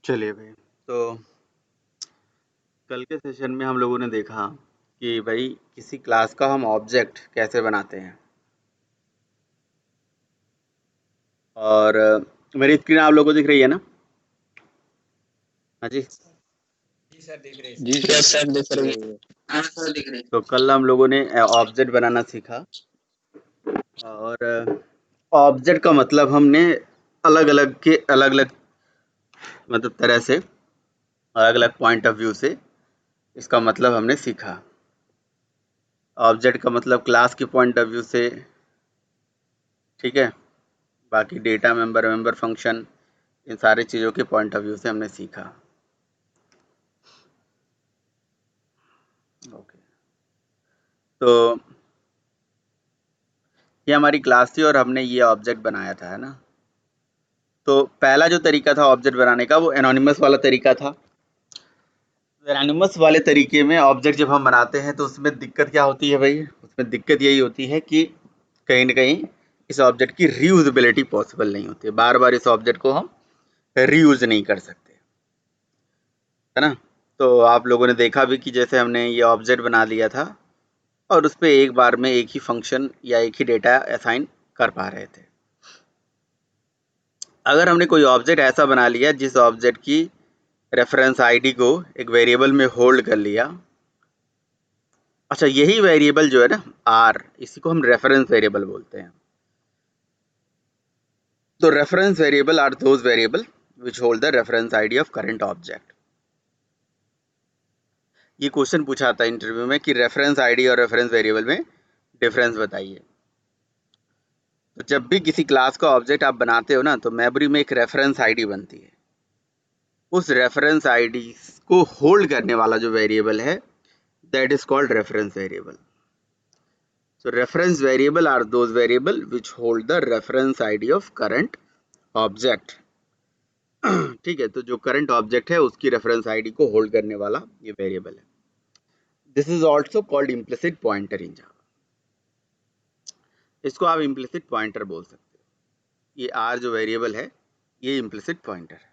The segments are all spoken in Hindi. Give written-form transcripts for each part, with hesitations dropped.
चलिए भाई। तो कल के सेशन में हम लोगों ने देखा कि भाई किसी क्लास का हम ऑब्जेक्ट कैसे बनाते हैं। और मेरी स्क्रीन आप लोगों को दिख रही है ना? हाँ जी। जी सर दिख रही जी है। सर दिख रही है। हाँ सर दिख रही है। तो कल हम लोगों ने ऑब्जेक्ट बनाना सीखा। और ऑब्जेक्ट का मतलब हमने अलग अलग मतलब तरह से अलग अलग पॉइंट ऑफ व्यू से इसका मतलब हमने सीखा। ऑब्जेक्ट का मतलब क्लास के पॉइंट ऑफ व्यू से, ठीक है। बाकी डेटा मेंबर फंक्शन, इन सारी चीज़ों के पॉइंट ऑफ व्यू से हमने सीखा। ओके। तो ये हमारी क्लास थी और हमने ये ऑब्जेक्ट बनाया था, है ना। तो पहला जो तरीका था ऑब्जेक्ट बनाने का वो एनोनिमस वाला तरीका था। एनोनिमस वाले तरीके में ऑब्जेक्ट जब हम बनाते हैं तो उसमें दिक्कत क्या होती है भाई? उसमें दिक्कत यही होती है कि कहीं ना कहीं इस ऑब्जेक्ट की रीयूजेबिलिटी पॉसिबल नहीं होती है। बार बार इस ऑब्जेक्ट को हम रीयूज नहीं कर सकते, है ना। तो आप लोगों ने देखा भी कि जैसे हमने ये ऑब्जेक्ट बना लिया था और उस पर एक बार में एक ही फंक्शन या एक ही डेटा असाइन कर पा रहे थे। अगर हमने कोई ऑब्जेक्ट ऐसा बना लिया जिस ऑब्जेक्ट की रेफरेंस आईडी को एक वेरिएबल में होल्ड कर लिया। अच्छा, यही वेरिएबल जो है ना आर, इसी को हम रेफरेंस वेरिएबल बोलते हैं। तो reference variable are those variable which hold the reference ID of current object. ये क्वेश्चन पूछा था इंटरव्यू में कि रेफरेंस आईडी और रेफरेंस वेरिएबल में डिफरेंस बताइए। तो जब भी किसी क्लास का ऑब्जेक्ट आप बनाते हो ना, तो मेमोरी में एक रेफरेंस आईडी बनती है। उस रेफरेंस आईडी को होल्ड करने वाला जो वेरिएबल है, that is called reference variable. So reference variable are those variable which hold the reference ID of current object. ठीक है, तो जो करंट ऑब्जेक्ट है उसकी रेफरेंस आईडी को होल्ड करने वाला ये वेरिएबल है। This is also called implicit pointer in Java. इसको आप इम्प्लिसिट पॉइंटर बोल सकते हो। ये आर जो वेरिएबल है ये इम्प्लिसिट पॉइंटर है।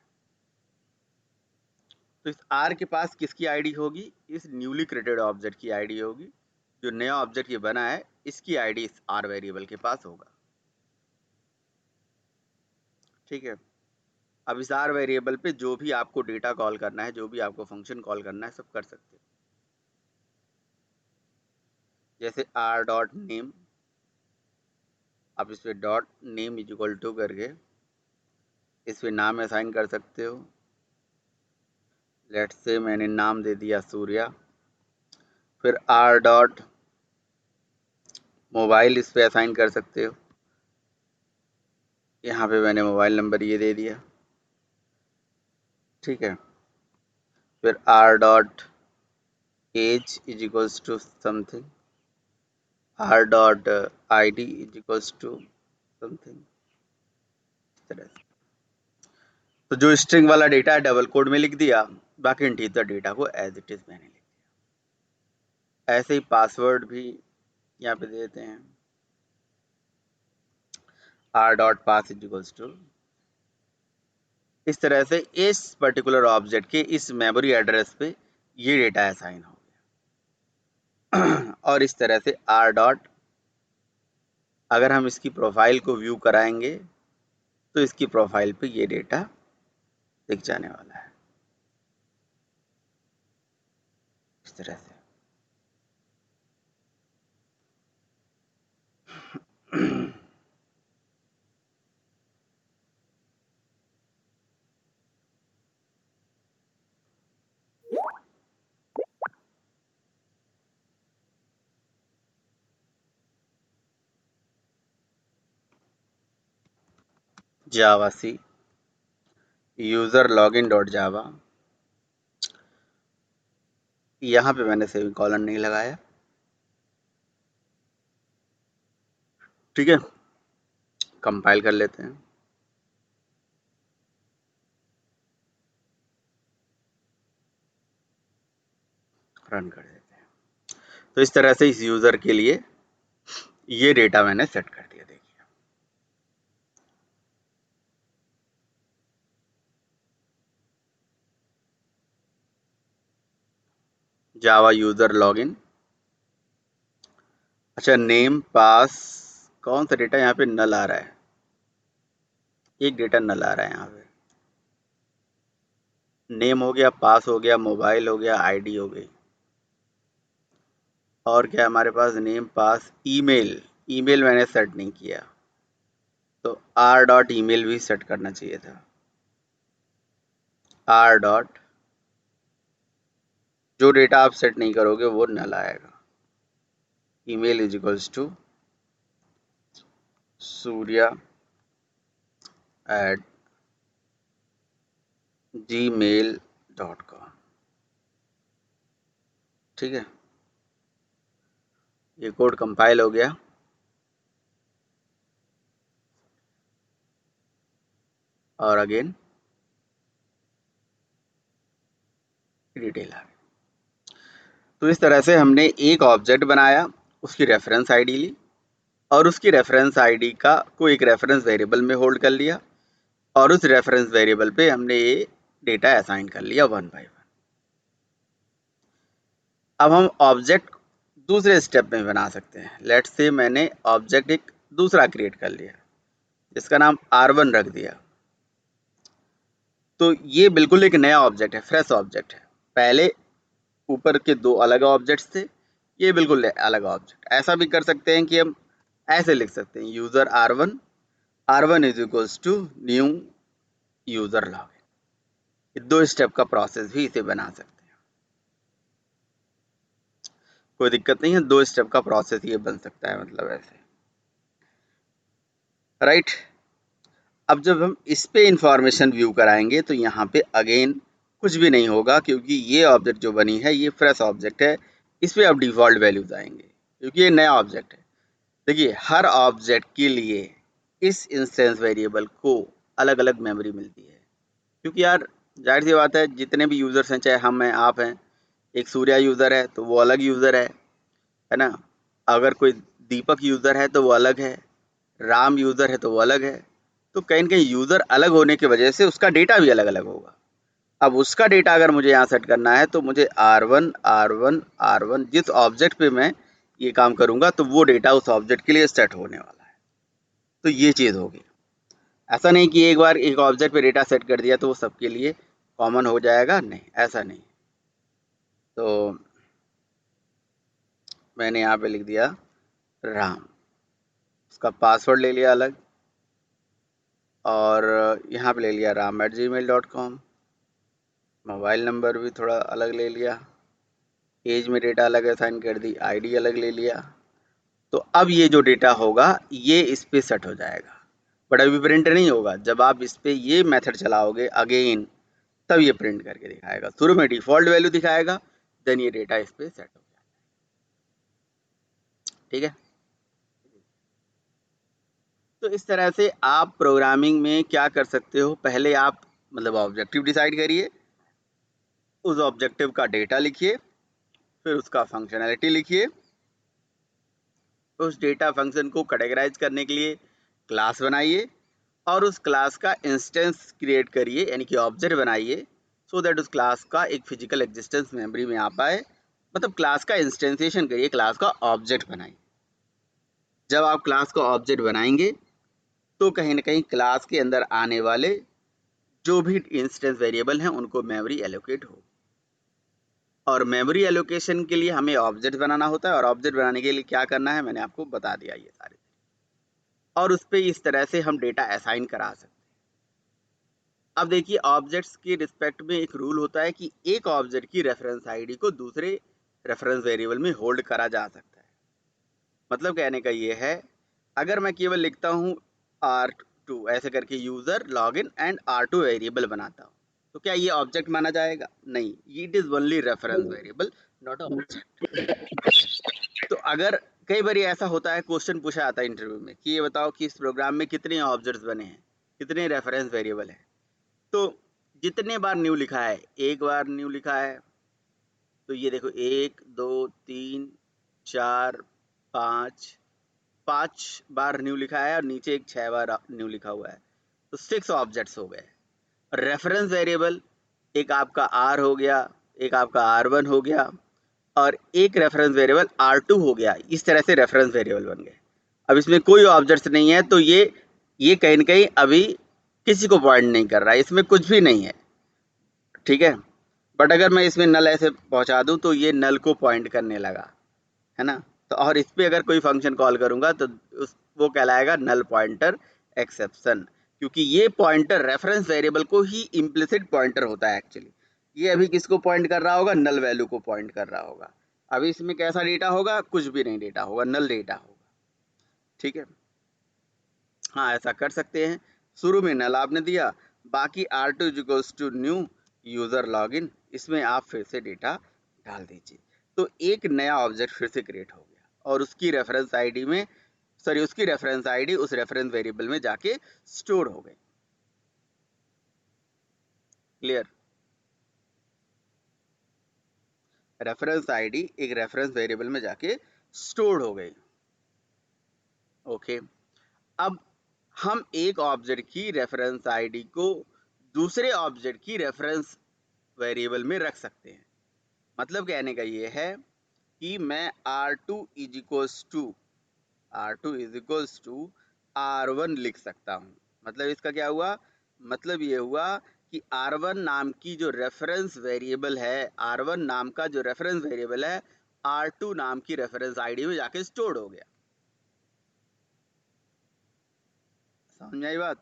तो इस आर के पास किसकी आईडी होगी? इस न्यूली क्रिएटेड ऑब्जेक्ट की आईडी होगी। जो नया ऑब्जेक्ट ये बना है इसकी आईडी इस आर वेरिएबल के पास होगा, ठीक है। अब इस आर वेरिएबल पे जो भी आपको डेटा कॉल करना है, जो भी आपको फंक्शन कॉल करना है, सब कर सकते हो। जैसे आर डॉट नेम, आप इस पे dot name is equal to करके इस पे नाम असाइन कर सकते हो। लेट्स से मैंने नाम दे दिया सूर्या। फिर आर डॉट मोबाइल इस पे असाइन कर सकते हो। यहाँ पे मैंने मोबाइल नंबर ये दे दिया, ठीक है। फिर R dot age is equals to something, R dot I D is equals to something, इस तरह से। तो जो स्ट्रिंग वाला डेटा है डबल कोड में लिख दिया, बाकी इंटीजर डेटा को एज इट इज मैंने लिख दिया। ऐसे ही पासवर्ड भी यहाँ पे देते हैं, R dot pass is equals to. इस तरह से इस पर्टिकुलर ऑब्जेक्ट के इस मेमोरी एड्रेस पे ये डेटा असाइन हो गया। और इस तरह से आर डॉट, अगर हम इसकी प्रोफाइल को व्यू कराएंगे तो इसकी प्रोफाइल पे ये डेटा दिख जाने वाला है, इस तरह से। जावा सी यूजर लॉगिन डॉट जावा, यहाँ पे मैंने सेमीकोलन नहीं लगाया, ठीक है। कंपाइल कर लेते हैं, रन कर देते हैं। तो इस तरह से इस यूजर के लिए ये डेटा मैंने सेट कर दिया, देखिए। जावा यूजर लॉगिन। अच्छा, नेम पास, कौन सा डेटा यहाँ पे नल आ रहा है? एक डेटा नल आ रहा है यहाँ पे। नेम हो गया, पास हो गया, मोबाइल हो गया, आईडी हो गई, और क्या हमारे पास? Name pass, email. ईमेल मैंने सेट नहीं किया, तो आर डॉट ईमेल भी सेट करना चाहिए था। आर डॉट, जो डेटा आप सेट नहीं करोगे वो नल आएगा। Email is equals to surya@gmail.com। ठीक है, ये कोड कंपाइल हो गया। और अगेन डिटेल आ गई। तो इस तरह से हमने एक ऑब्जेक्ट बनाया, उसकी रेफरेंस आईडी ली, और उसकी रेफरेंस आईडी का को एक रेफरेंस वेरिएबल में होल्ड कर लिया, और उस रेफरेंस वेरिएबल पे हमने ये डेटा असाइन कर लिया 1 बाय 1। अब हम ऑब्जेक्ट दूसरे स्टेप में बना सकते हैं। लेट्स से मैंने ऑब्जेक्ट एक दूसरा क्रिएट कर लिया, जिसका नाम R1 रख दिया। तो ये बिल्कुल एक नया ऑब्जेक्ट है, फ्रेश ऑब्जेक्ट है। पहले ऊपर के दो अलग ऑब्जेक्ट्स थे, ये बिल्कुल अलग ऑब्जेक्ट। ऐसा भी कर सकते हैं कि हम ऐसे लिख सकते हैं, user R1 is equals to new user login. दो स्टेप का प्रोसेस भी इसे बना सकते हैं, कोई दिक्कत नहीं है। दो स्टेप का प्रोसेस ये बन सकता है, मतलब ऐसे, राइट। अब जब हम इस पे इंफॉर्मेशन व्यू कराएंगे तो यहाँ पे अगेन कुछ भी नहीं होगा, क्योंकि ये ऑब्जेक्ट जो बनी है ये फ्रेश ऑब्जेक्ट है। इस पे अब डिफॉल्ट वैल्यूज आएंगे, क्योंकि ये नया ऑब्जेक्ट है। देखिए, हर ऑब्जेक्ट के लिए इस इंस्टेंस वेरिएबल को अलग अलग मेमोरी मिलती है, क्योंकि यार जाहिर सी बात है, जितने भी यूजर्स हैं, चाहे हम हैं, आप हैं, एक सूर्या यूजर है तो वो अलग यूजर है ना। अगर कोई दीपक यूजर है तो वो अलग है, राम यूजर है तो वो अलग है। तो कहीं न कहीं यूजर अलग होने की वजह से उसका डेटा भी अलग अलग होगा। अब उसका डेटा अगर मुझे यहाँ सेट करना है तो मुझे R1 जिस ऑब्जेक्ट पे मैं ये काम करूंगा तो वो डेटा उस ऑब्जेक्ट के लिए सेट होने वाला है। तो ये चीज़ होगी। ऐसा नहीं कि एक बार एक ऑब्जेक्ट पे डेटा सेट कर दिया तो वो सबके लिए कॉमन हो जाएगा, नहीं, ऐसा नहीं। तो मैंने यहाँ पे लिख दिया राम, उसका पासवर्ड ले लिया अलग, और यहाँ पे ले लिया ram@gmail.com। मोबाइल नंबर भी थोड़ा अलग ले लिया, एज में डेटा अलग असाइन कर दी, आईडी अलग ले लिया। तो अब ये जो डेटा होगा ये इस पे सेट हो जाएगा, बट अभी प्रिंट नहीं होगा। जब आप इस पे ये मेथड चलाओगे अगेन, तब ये प्रिंट करके दिखाएगा। शुरू में डिफॉल्ट वैल्यू दिखाएगा, देन ये डेटा इस पे सेट हो जाएगा। ठीक है, तो इस तरह से आप प्रोग्रामिंग में क्या कर सकते हो, पहले आप मतलब ऑब्जेक्टिव डिसाइड करिए, उस ऑब्जेक्टिव का डेटा लिखिए, फिर उसका फंक्शनैलिटी लिखिए, उस डेटा फंक्शन को कैटेगराइज करने के लिए क्लास बनाइए, और उस क्लास का इंस्टेंस क्रिएट करिए, यानी कि ऑब्जेक्ट बनाइए, सो दैट उस क्लास का एक फिजिकल एग्जिस्टेंस मेमोरी में आ पाए। मतलब क्लास का इंस्टेंसिएशन करिए, क्लास का ऑब्जेक्ट बनाइए। जब आप क्लास का ऑब्जेक्ट बनाएंगे तो कहीं ना कहीं क्लास के अंदर आने वाले जो भी इंस्टेंस वेरिएबल हैं उनको मेमोरी एलोकेट हो, और मेमोरी एलोकेशन के लिए हमें ऑब्जेक्ट बनाना होता है, और ऑब्जेक्ट बनाने के लिए क्या करना है मैंने आपको बता दिया ये सारे, और उस पर इस तरह से हम डेटा असाइन करा सकते हैं। अब देखिए, ऑब्जेक्ट्स के रिस्पेक्ट में एक रूल होता है कि एक ऑब्जेक्ट की रेफरेंस आईडी को दूसरे रेफरेंस वेरिएबल में होल्ड करा जा सकता है। मतलब कहने का ये है, अगर मैं केवल लिखता हूँ R2 ऐसे करके user login and R2 variable बनाता हूँ, तो क्या ये ऑब्जेक्ट माना जाएगा? नहीं, it is only reference variable, not object. तो अगर कई बार ऐसा होता है, क्वेश्चन पूछा आता है इंटरव्यू में कि ये बताओ कि इस प्रोग्राम में कितने ऑब्जेक्ट्स बने हैं, कितने रेफरेंस वेरिएबल हैं। तो जितने बार न्यू लिखा है, एक बार न्यू लिखा है, तो ये देखो 1 2 3 4 5 5 बार न्यू लिखा है, और नीचे एक 6 बार न्यू लिखा हुआ है, तो 6 ऑब्जेक्ट्स हो गए। रेफरेंस वेरिएबल एक आपका R हो गया, एक आपका R1 हो गया, और एक रेफरेंस वेरिएबल R2 हो गया। इस तरह से रेफरेंस वेरिएबल बन गए। अब इसमें कोई ऑब्जेक्ट नहीं है, तो ये कहीं न कहीं अभी किसी को पॉइंट नहीं कर रहा है, इसमें कुछ भी नहीं है, ठीक है। बट अगर मैं इसमें नल ऐसे पहुंचा दूं तो ये नल को पॉइंट करने लगा, है ना। तो और इस पे अगर कोई फंक्शन कॉल करूंगा तो वो कहलाएगा नल पॉइंटर एक्सेप्शन, क्योंकि ये पॉइंटर रेफरेंस वेरिएबल को ही इम्प्लिसिट पॉइंटर होता है एक्चुअली। ये अभी किसको पॉइंट कर रहा होगा? नल वैल्यू को पॉइंट कर रहा होगा। अभी इसमें कैसा डेटा होगा? कुछ भी नहीं डेटा होगा, नल डेटा होगा, ठीक है। हाँ, ऐसा कर सकते हैं। शुरू में नल आपने दिया, बाकी R2 equals to new user login, इसमें आप फिर से डेटा डाल दीजिए। तो एक नया ऑब्जेक्ट फिर से क्रिएट हो गया और उसकी रेफरेंस आईडी में उसकी रेफरेंस आईडी उस रेफरेंस वेरिएबल में जाके स्टोर हो गई। क्लियर? रेफरेंस आईडी एक रेफरेंस वेरिएबल में जाके स्टोर हो गई। ओके। अब हम एक ऑब्जेक्ट की रेफरेंस आईडी को दूसरे ऑब्जेक्ट की रेफरेंस वेरिएबल में रख सकते हैं। मतलब कहने का ये है कि मैं R2 is equals to R1 लिख सकता हूँ। मतलब इसका क्या हुआ? मतलब ये हुआ कि R1 नाम की जो रेफरेंस वेरिएबल है, R1 नाम का जो रेफरेंस वेरिएबल है, R2 नाम की रेफरेंस आईडी में जाके स्टोर हो गया। समझ में आई बात?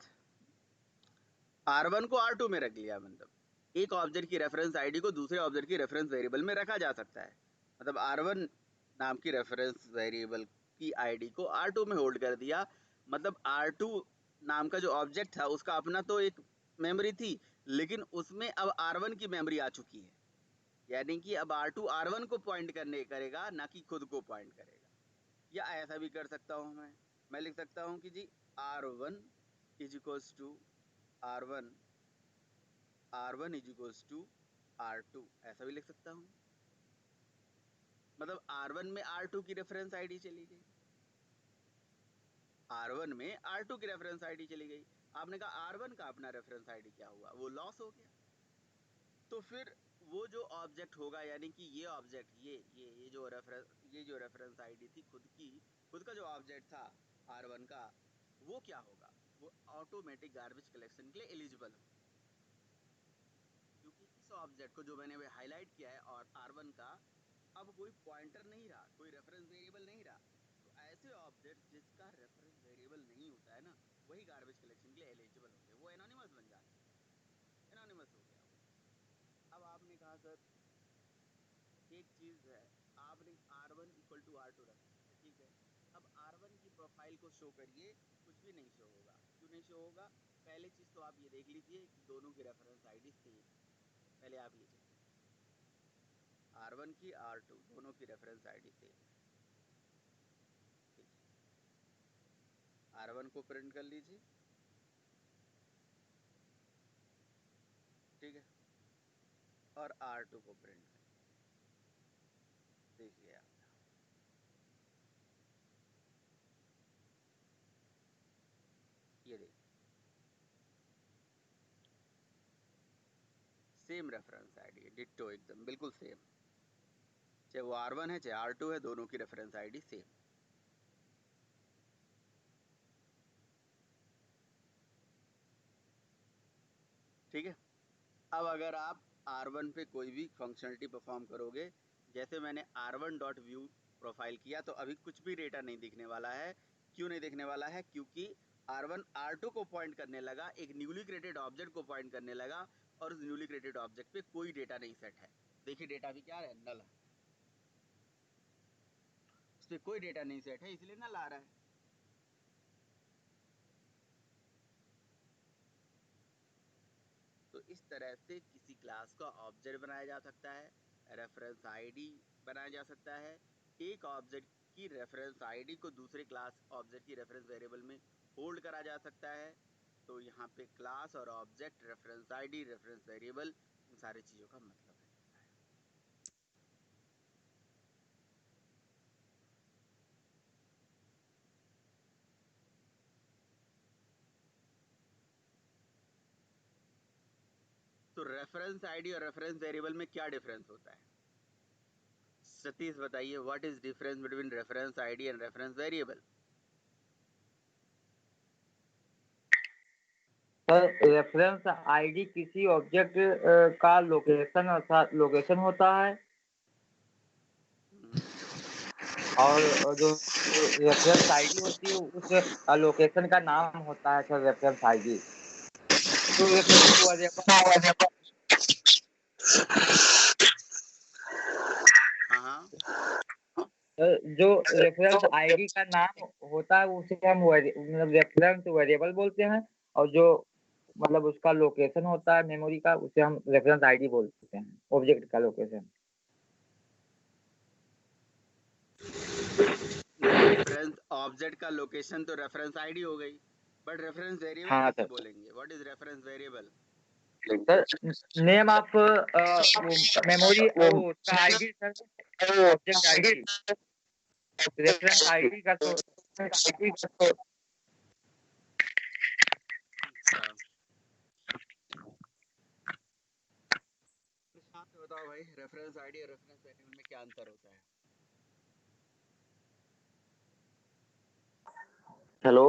R1 को R2 में रख लिया। मतलब एक ऑब्जेक्ट की रेफरेंस आईडी को दूसरे ऑब्जेक्ट की रेफरेंस वेरिएबल में रखा जा सकता है। मतलब R1 नाम की रेफरेंस वेरिएबल की आईडी को R2 में होल्ड कर दिया। मतलब R2 नाम का जो ऑब्जेक्ट था उसका अपना तो एक मेमोरी थी, लेकिन उसमें अब R1 की मेमोरी आ चुकी है। यानी कि अब R2 R1 को पॉइंट करने करेगा, ना कि खुद को पॉइंट करेगा। या ऐसा भी कर सकता हूँ मैं लिख सकता हूँ कि जी R1 is equals to R1 is equals to R2, ऐसा भी लिख सकता हूँ। मतलब R1 में R2 की रेफरेंस आईडी चली गई, R1 में R2 की रेफरेंस आईडी चली गई। आपने कहा R1 का अपना रेफरेंस आईडी क्या हुआ? वो लॉस हो गया। तो फिर वो जो ऑब्जेक्ट होगा, यानी कि ये ऑब्जेक्ट ये जो रेफरेंस आईडी थी खुद का जो ऑब्जेक्ट था R1 का, वो क्या होगा? वो ऑटोमेटिक गार्बेज कलेक्शन के लिए एलिजिबल हो, क्योंकि इस ऑब्जेक्ट को जो मैंने हाईलाइट किया है और R1 का अब कोई पॉइंटर नहीं रहा, कोई रेफरेंस वेरिएबल नहीं रहा। तो ऐसे ऑब्जेक्ट जिसका रेफरेंस वेरिएबल नहीं होता है ना, वही गार्बेज कलेक्शन के लिए एलिजिबल होते हैं, वो एनोनिमस बन जाते हैं। एनोनिमस हो गया वो। अब आपने कहा सर एक चीज है, आपने R1 इक्वल टू R2 रख दिया, ठीक है। अब R1 की प्रोफाइल को शो करिए, कुछ भी नहीं शो होगा। क्यों नहीं शो होगा? पहली चीज तो आप ये देख लीजिए कि दोनों की रेफरेंस आईडी सेम। पहले आप ये चेक R1 की R2 दोनों की रेफरेंस आईडी सेम है। R1 को प्रिंट कर लीजिए, ठीक है, और R2 को प्रिंट कर देखिए आप, ये देखिए सेम रेफरेंस आईडी है, डिट्टो एकदम बिल्कुल सेम। चाहे वो R1 है चाहे R2 है, दोनों की रेफरेंस आईडी सेम। ठीक है। अब अगर आप R1 पे कोई भी फंक्शनलिटी परफॉर्म करोगे, जैसे मैंने R1.view प्रोफाइल किया, तो अभी कुछ भी डेटा नहीं दिखने वाला है। क्यों नहीं दिखने वाला है? क्योंकि R1 R2 को पॉइंट करने लगा, एक न्यूली क्रिएटेड ऑब्जेक्ट को पॉइंट करने लगा, और उस न्यूली क्रिएटेड ऑब्जेक्ट पे कोई डेटा नहीं सेट है। देखिए डेटा भी क्या है? नल है। उस पर कोई डेटा नहीं सेट है, इसलिए नल आ रहा है। तो इस तरह से किसी क्लास का ऑब्जेक्ट बनाया जा सकता है, रेफरेंस आईडी बनाया जा सकता है। एक ऑब्जेक्ट की रेफरेंस आईडी को दूसरे क्लास ऑब्जेक्ट की रेफरेंस वेरिएबल में होल्ड करा जा सकता है। तो यहाँ पे क्लास और object, reference ID, reference variable, इन सारी चीज़ों का मतलब है। तो रेफरेंस आईडी और रेफरेंस वेरिएबल में क्या डिफरेंस होता है? सतीश बताइए, what is difference between reference ID and reference variable? Sir reference ID किसी ऑब्जेक्ट का लोकेशन होता है, और जो रेफरेंस आईडी होती है उस लोकेशन का नाम होता है सर, रेफरेंस आईडी। तो रेफरेंस वेरिएबल हाँ, जो रेफरेंस आईडी का नाम होता है उसे हम मतलब रेफरेंस वेरिएबल बोलते हैं, और जो मतलब उसका लोकेशन होता है मेमोरी का उसे हम रेफरेंस आईडी बोलते हैं, ऑब्जेक्ट का लोकेशन। रेफरेंस ऑब्जेक्ट का लोकेशन तो रेफरेंस आईडी हो गई, बट रेफरेंस वेरिएबल हाँ कैसे सर। बोलेंगे? What is reference variable? Sir name of memory उसका ID sir, object ID, reference ID का तो बताओ भाई, रेफरेंस आईडी और रेफरेंस वेरिएबल में क्या अंतर होता है? हेलो।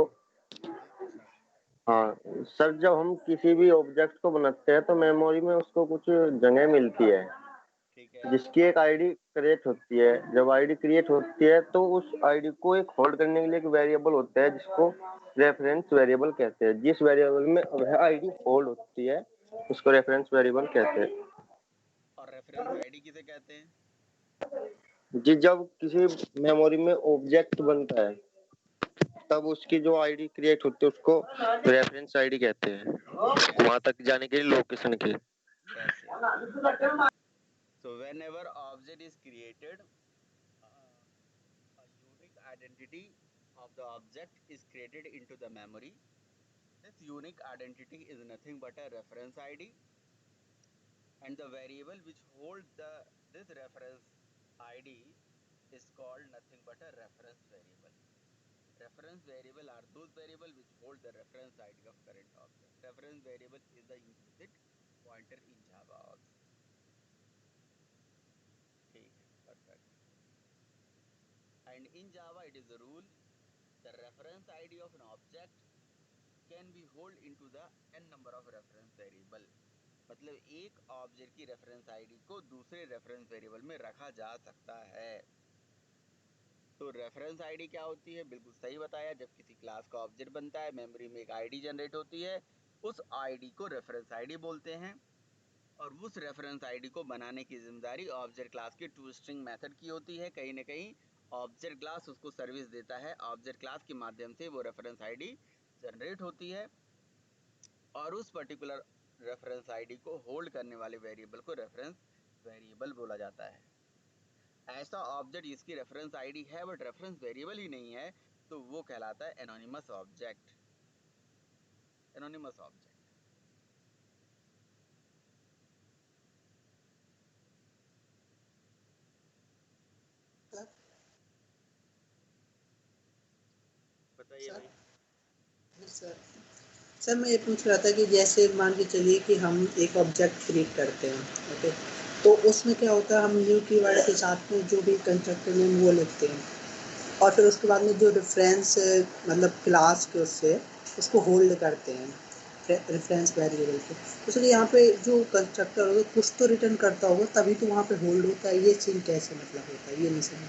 हाँ सर, जब हम किसी भी ऑब्जेक्ट को बनाते हैं तो मेमोरी में उसको कुछ जगह मिलती है ठीक है। जिसकी एक आईडी क्रिएट होती है। जब आईडी क्रिएट होती है तो उस आईडी को एक होल्ड करने के लिए एक वेरिएबल होता है जिसको रेफरेंस वेरिएबल कहते हैं। जिस वेरिएबल में वह आईडी होल्ड होती है उसको रेफरेंस वेरिएबल कहते हैं। और रेफरेंस आईडी किसे कहते हैं? जी, जब किसी मेमोरी में ऑब्जेक्ट बनता है तब उसकी जो आईडी क्रिएट होती है उसको रेफरेंस आईडी कहते हैं, वहां तक जाने के लिए लोकेशन की। Yes, yes. So whenever object is created, a unique identity of the object is created into the memory. This unique identity is nothing but a reference ID, and the variable which holds this reference ID is called nothing but a reference variable. Reference variable are those variables which hold the reference ID of current object. Reference variable is the implicit pointer in Java also. ठीक है, perfect. And in Java it is a rule, the reference ID of an object can be hold into the n number of reference variable. मतलब एक ऑब्जेक्ट की रेफरेंस आईडी को दूसरे रेफरेंस वेरिएबल में रखा जा सकता है। तो रेफरेंस आईडी क्या होती है? बिल्कुल सही बताया, जब किसी क्लास का ऑब्जेक्ट बनता है मेमोरी में एक आईडी जनरेट होती है, उस आईडी को रेफरेंस आईडी बोलते हैं, और उस रेफरेंस आईडी को बनाने की जिम्मेदारी ऑब्जेक्ट क्लास के टू स्ट्रिंग मेथड की होती है। कहीं ना कहीं ऑब्जेक्ट क्लास उसको सर्विस देता है, ऑब्जेक्ट क्लास के माध्यम से वो रेफरेंस आईडी जनरेट होती है, और उस पर्टिकुलर रेफरेंस आईडी को होल्ड करने वाले वेरिएबल को रेफरेंस वेरिएबल बोला जाता है। ऐसा ऑब्जेक्ट जिसकी रेफरेंस आईडी है बट रेफरेंस वेरिएबल ही नहीं है, तो वो कहलाता है एनोनिमस ऑब्जेक्ट। Anonymous object. बताइए भाई। सर मैं ये पूछ रहा था कि जैसे मान के चलिए कि हम एक ऑब्जेक्ट क्रिएट करते हैं, ओके, तो उसमें क्या होता है, हम न्यू कीवर्ड के साथ में जो भी कंस्ट्रक्टर नेम वो लिखते हैं, और फिर उसके बाद में जो रेफरेंस मतलब क्लास के उससे उसको होल्ड करते हैं रेफरेंस वेरिएबल के। तो सर यहाँ पे जो कंस्ट्रक्टर होगा कुछ तो रिटर्न करता होगा तभी तो वहाँ पे होल्ड होता है, ये सीन कैसे मतलब होता है, ये नहीं समझ।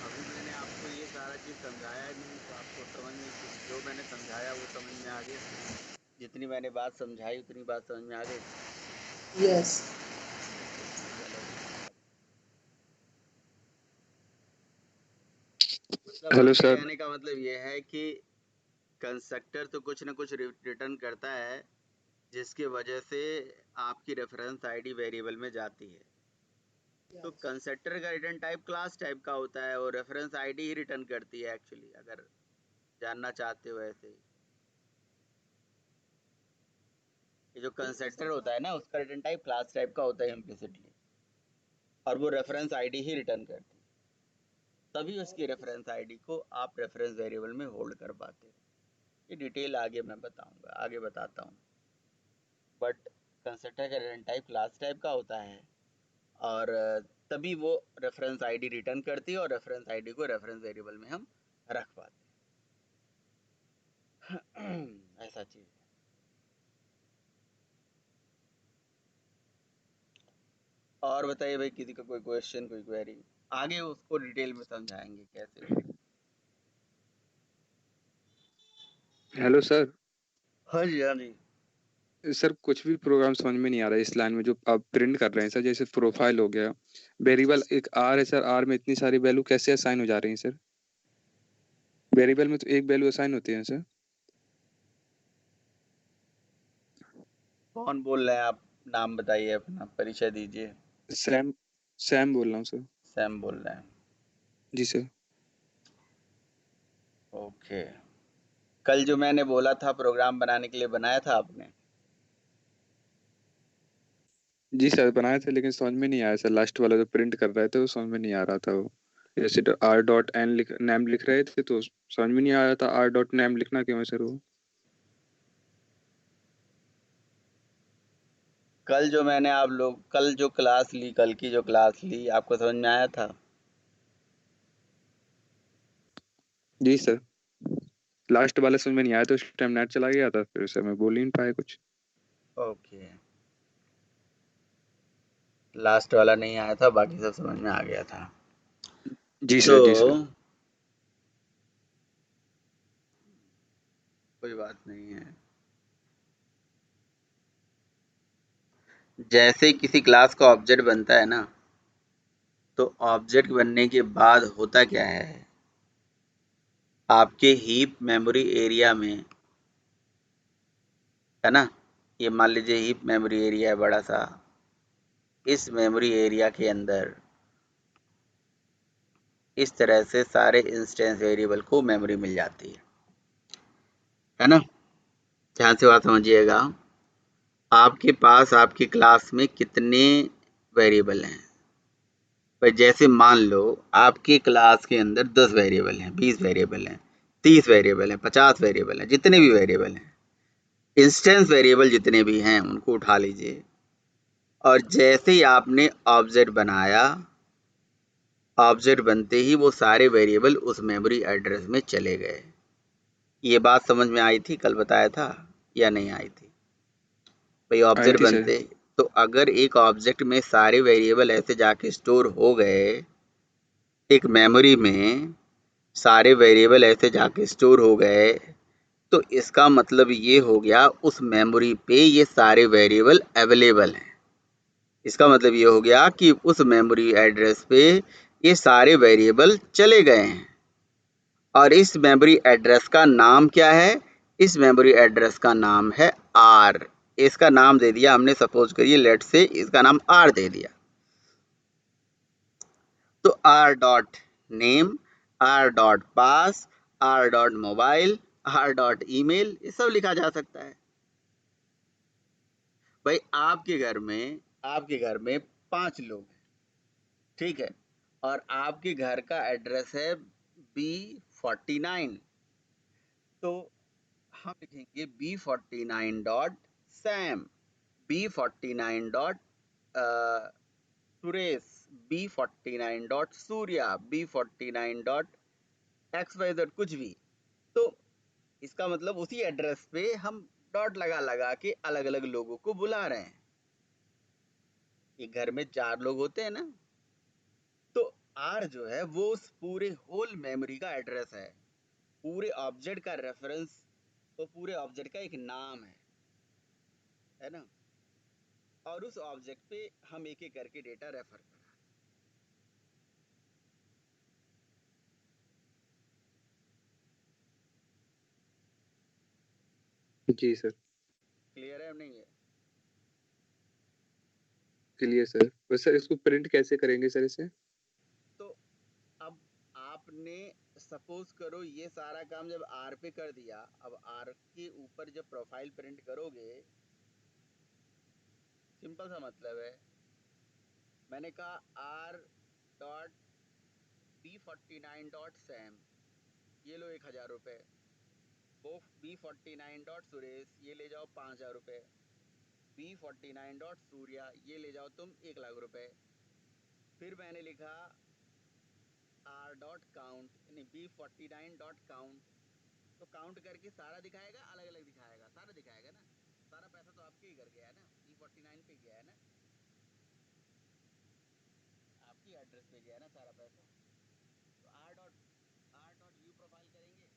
अभी मैंने आपको ये सारा चीज समझाया नहीं, तो आपको समझ में जो मैंने समझाया वो समझ में आ गया? जितनी मैंने बात समझाई उतनी बात समझ में आ गई? यस। चलो धन्यवाद। मतलब हेलो आपके सर। कहने का मतलब ये है कि कंस्ट्रक्टर तो कुछ ना कुछ रिटर्न करता है जिसकी वजह से आपकी रेफरेंस आईडी वेरिएबल में जाती है। तो कंस्ट्रक्टर का रिटर्न टाइप क्लास टाइप का होता है और रेफरेंस आईडी ही रिटर्न करती है एक्चुअली, अगर जानना चाहते हो ऐसे। ये जो कंस्ट्रक्टर होता है ना उसका रिटर्न टाइप क्लास टाइप का होता है इम्प्लिसिटली, और वो रेफरेंस आईडी ही रिटर्न करती है, तभी उसकी रेफरेंस आईडी को आप रेफरेंस वेरिएबल में होल्ड कर पाते हो। ये डिटेल आगे मैं बताऊंगा, आगे बताता हूँ। बट कंस्ट्रक्टर का रिटर्न टाइप क्लास टाइप का होता है, और तभी वो रेफरेंस आईडी रिटर्न करती है और रेफरेंस आईडी को रेफरेंस वेरिएबल में हम रख पाते हैं। ऐसा चीज़ है। और बताइए भाई, किसी का कोई क्वेश्चन, कोई क्वेरी? आगे उसको डिटेल में समझाएंगे कैसे होता है। Hello sir. हाँ जी, हाँ जी। सर कुछ भी प्रोग्राम समझ में नहीं आ रहा है इस लाइन में जो आप प्रिंट कर रहे हैं सर। जैसे प्रोफाइल हो गया, वेरिएबल एक आर है सर, आर में इतनी सारी वैल्यू कैसे असाइन हो जा रही हैं सर? वेरिएबल में तो एक वैल्यू असाइन होती है सर। कौन बोल रहे हैं आप? नाम बताइए, अपना परिचय दीजिए। सैम, सैम बोल रहा हूँ सर। सैम बोल रहे हैं? जी सर। ओके। कल जो मैंने बोला था प्रोग्राम बनाने के लिए, बनाया था आपने? जी सर बनाए थे, लेकिन समझ में नहीं आया सर। लास्ट वाला जो प्रिंट कर रहे थे वो समझ में नहीं आ रहा था। वो जैसे आर डॉट एन लिख नेम लिख रहे थे तो समझ में नहीं आ रहा था आर डॉट नेम लिखना क्यों है सर वो। कल जो मैंने आप लोग कल जो क्लास ली, कल की जो क्लास ली, आपको समझ में आया था? जी सर, लास्ट वाला समझ में नहीं आया तो उस टाइम नेट चला गया था, फिर सर मैं बोल ही नहीं पाया कुछ। ओके। लास्ट वाला नहीं आया था, बाकी सब समझ में आ गया था। जी तो सर, जी सर। कोई बात नहीं है। जैसे किसी क्लास का ऑब्जेक्ट बनता है ना, तो ऑब्जेक्ट बनने के बाद होता क्या है, आपके हीप मेमोरी एरिया में, है ना, ये मान लीजिए हीप मेमोरी एरिया है बड़ा सा। इस मेमोरी एरिया के अंदर इस तरह से सारे इंस्टेंस वेरिएबल को मेमोरी मिल जाती है ना। ध्यान से बात समझिएगा। आपके पास आपकी क्लास में कितने वेरिएबल हैं? पर जैसे मान लो आपकी क्लास के अंदर 10 वेरिएबल हैं, 20 वेरिएबल हैं, 30 वेरिएबल हैं, 50 वेरिएबल हैं, जितने भी वेरिएबल हैं, इंस्टेंस वेरिएबल जितने भी हैं उनको उठा लीजिए। और जैसे ही आपने ऑब्जेक्ट बनाया, ऑब्जेक्ट बनते ही वो सारे वेरिएबल उस मेमोरी एड्रेस में चले गए। ये बात समझ में आई थी? कल बताया था या नहीं आई थी भाई? आई ऑब्जेक्ट थी सर। बनते, तो अगर एक ऑब्जेक्ट में सारे वेरिएबल ऐसे जाके स्टोर हो गए, एक मेमोरी में सारे वेरिएबल ऐसे जाके स्टोर हो गए, तो इसका मतलब ये हो गया उस मेमोरी पे ये सारे वेरिएबल अवेलेबल हैं। इसका मतलब ये हो गया कि उस मेमोरी एड्रेस पे ये सारे वेरिएबल चले गए हैं। और इस मेमोरी एड्रेस का नाम क्या है? इस मेमोरी एड्रेस का नाम है आर। इसका नाम दे दिया हमने, सपोज करिए लेट से इसका नाम आर दे दिया। तो R dot name, R dot pass, R dot mobile, R dot email, ये सब लिखा जा सकता है। भाई आपके घर में 5 लोग हैं, ठीक है, और आपके घर का एड्रेस है B49। तो हम लिखेंगे B49 dot Sam, B49 dot Suresh, B49 dot Surya, B49 dot XYZ, कुछ भी। तो इसका मतलब उसी एड्रेस पे हम डॉट लगा लगा के अलग अलग लोगों को बुला रहे हैं। एक घर में 4 लोग होते हैं ना, तो आर जो है वो उस पूरे होल मेमोरी का एड्रेस है, पूरे ऑब्जेक्ट का रेफरेंस, तो पूरे ऑब्जेक्ट का एक नाम है ना। और उस ऑब्जेक्ट पे हम एक एक करके डेटा रेफर कर रहे जी सर। हैं। क्लियर है नहीं है? Clear sir. बस सर इसको प्रिंट कैसे करेंगे सर इसे? तो अब आपने सपोज करो ये सारा काम जब आर पे कर दिया, अब आर के ऊपर जब प्रोफाइल प्रिंट करोगे, सिंपल सा मतलब है, मैंने कहा R dot B49 dot Sam, ये लो 1,000 रुपये। वो B49 डॉट सुरेश, ये ले जाओ 5,000 रुपये। B49.सूर्या, ये ले जाओ तुम 1,00,000 रुपए। फिर मैंने लिखा R.count, नहीं B49.count, तो काउंट करके सारा दिखाएगा, अलग अलग दिखाएगा, सारा दिखाएगा ना, सारा पैसा तो आपके ही घर गया है ना, B49 पे गया है ना, आपकी एड्रेस पे गया है ना सारा पैसा। तो आर डॉट व्यू प्रोफाइल करेंगे तो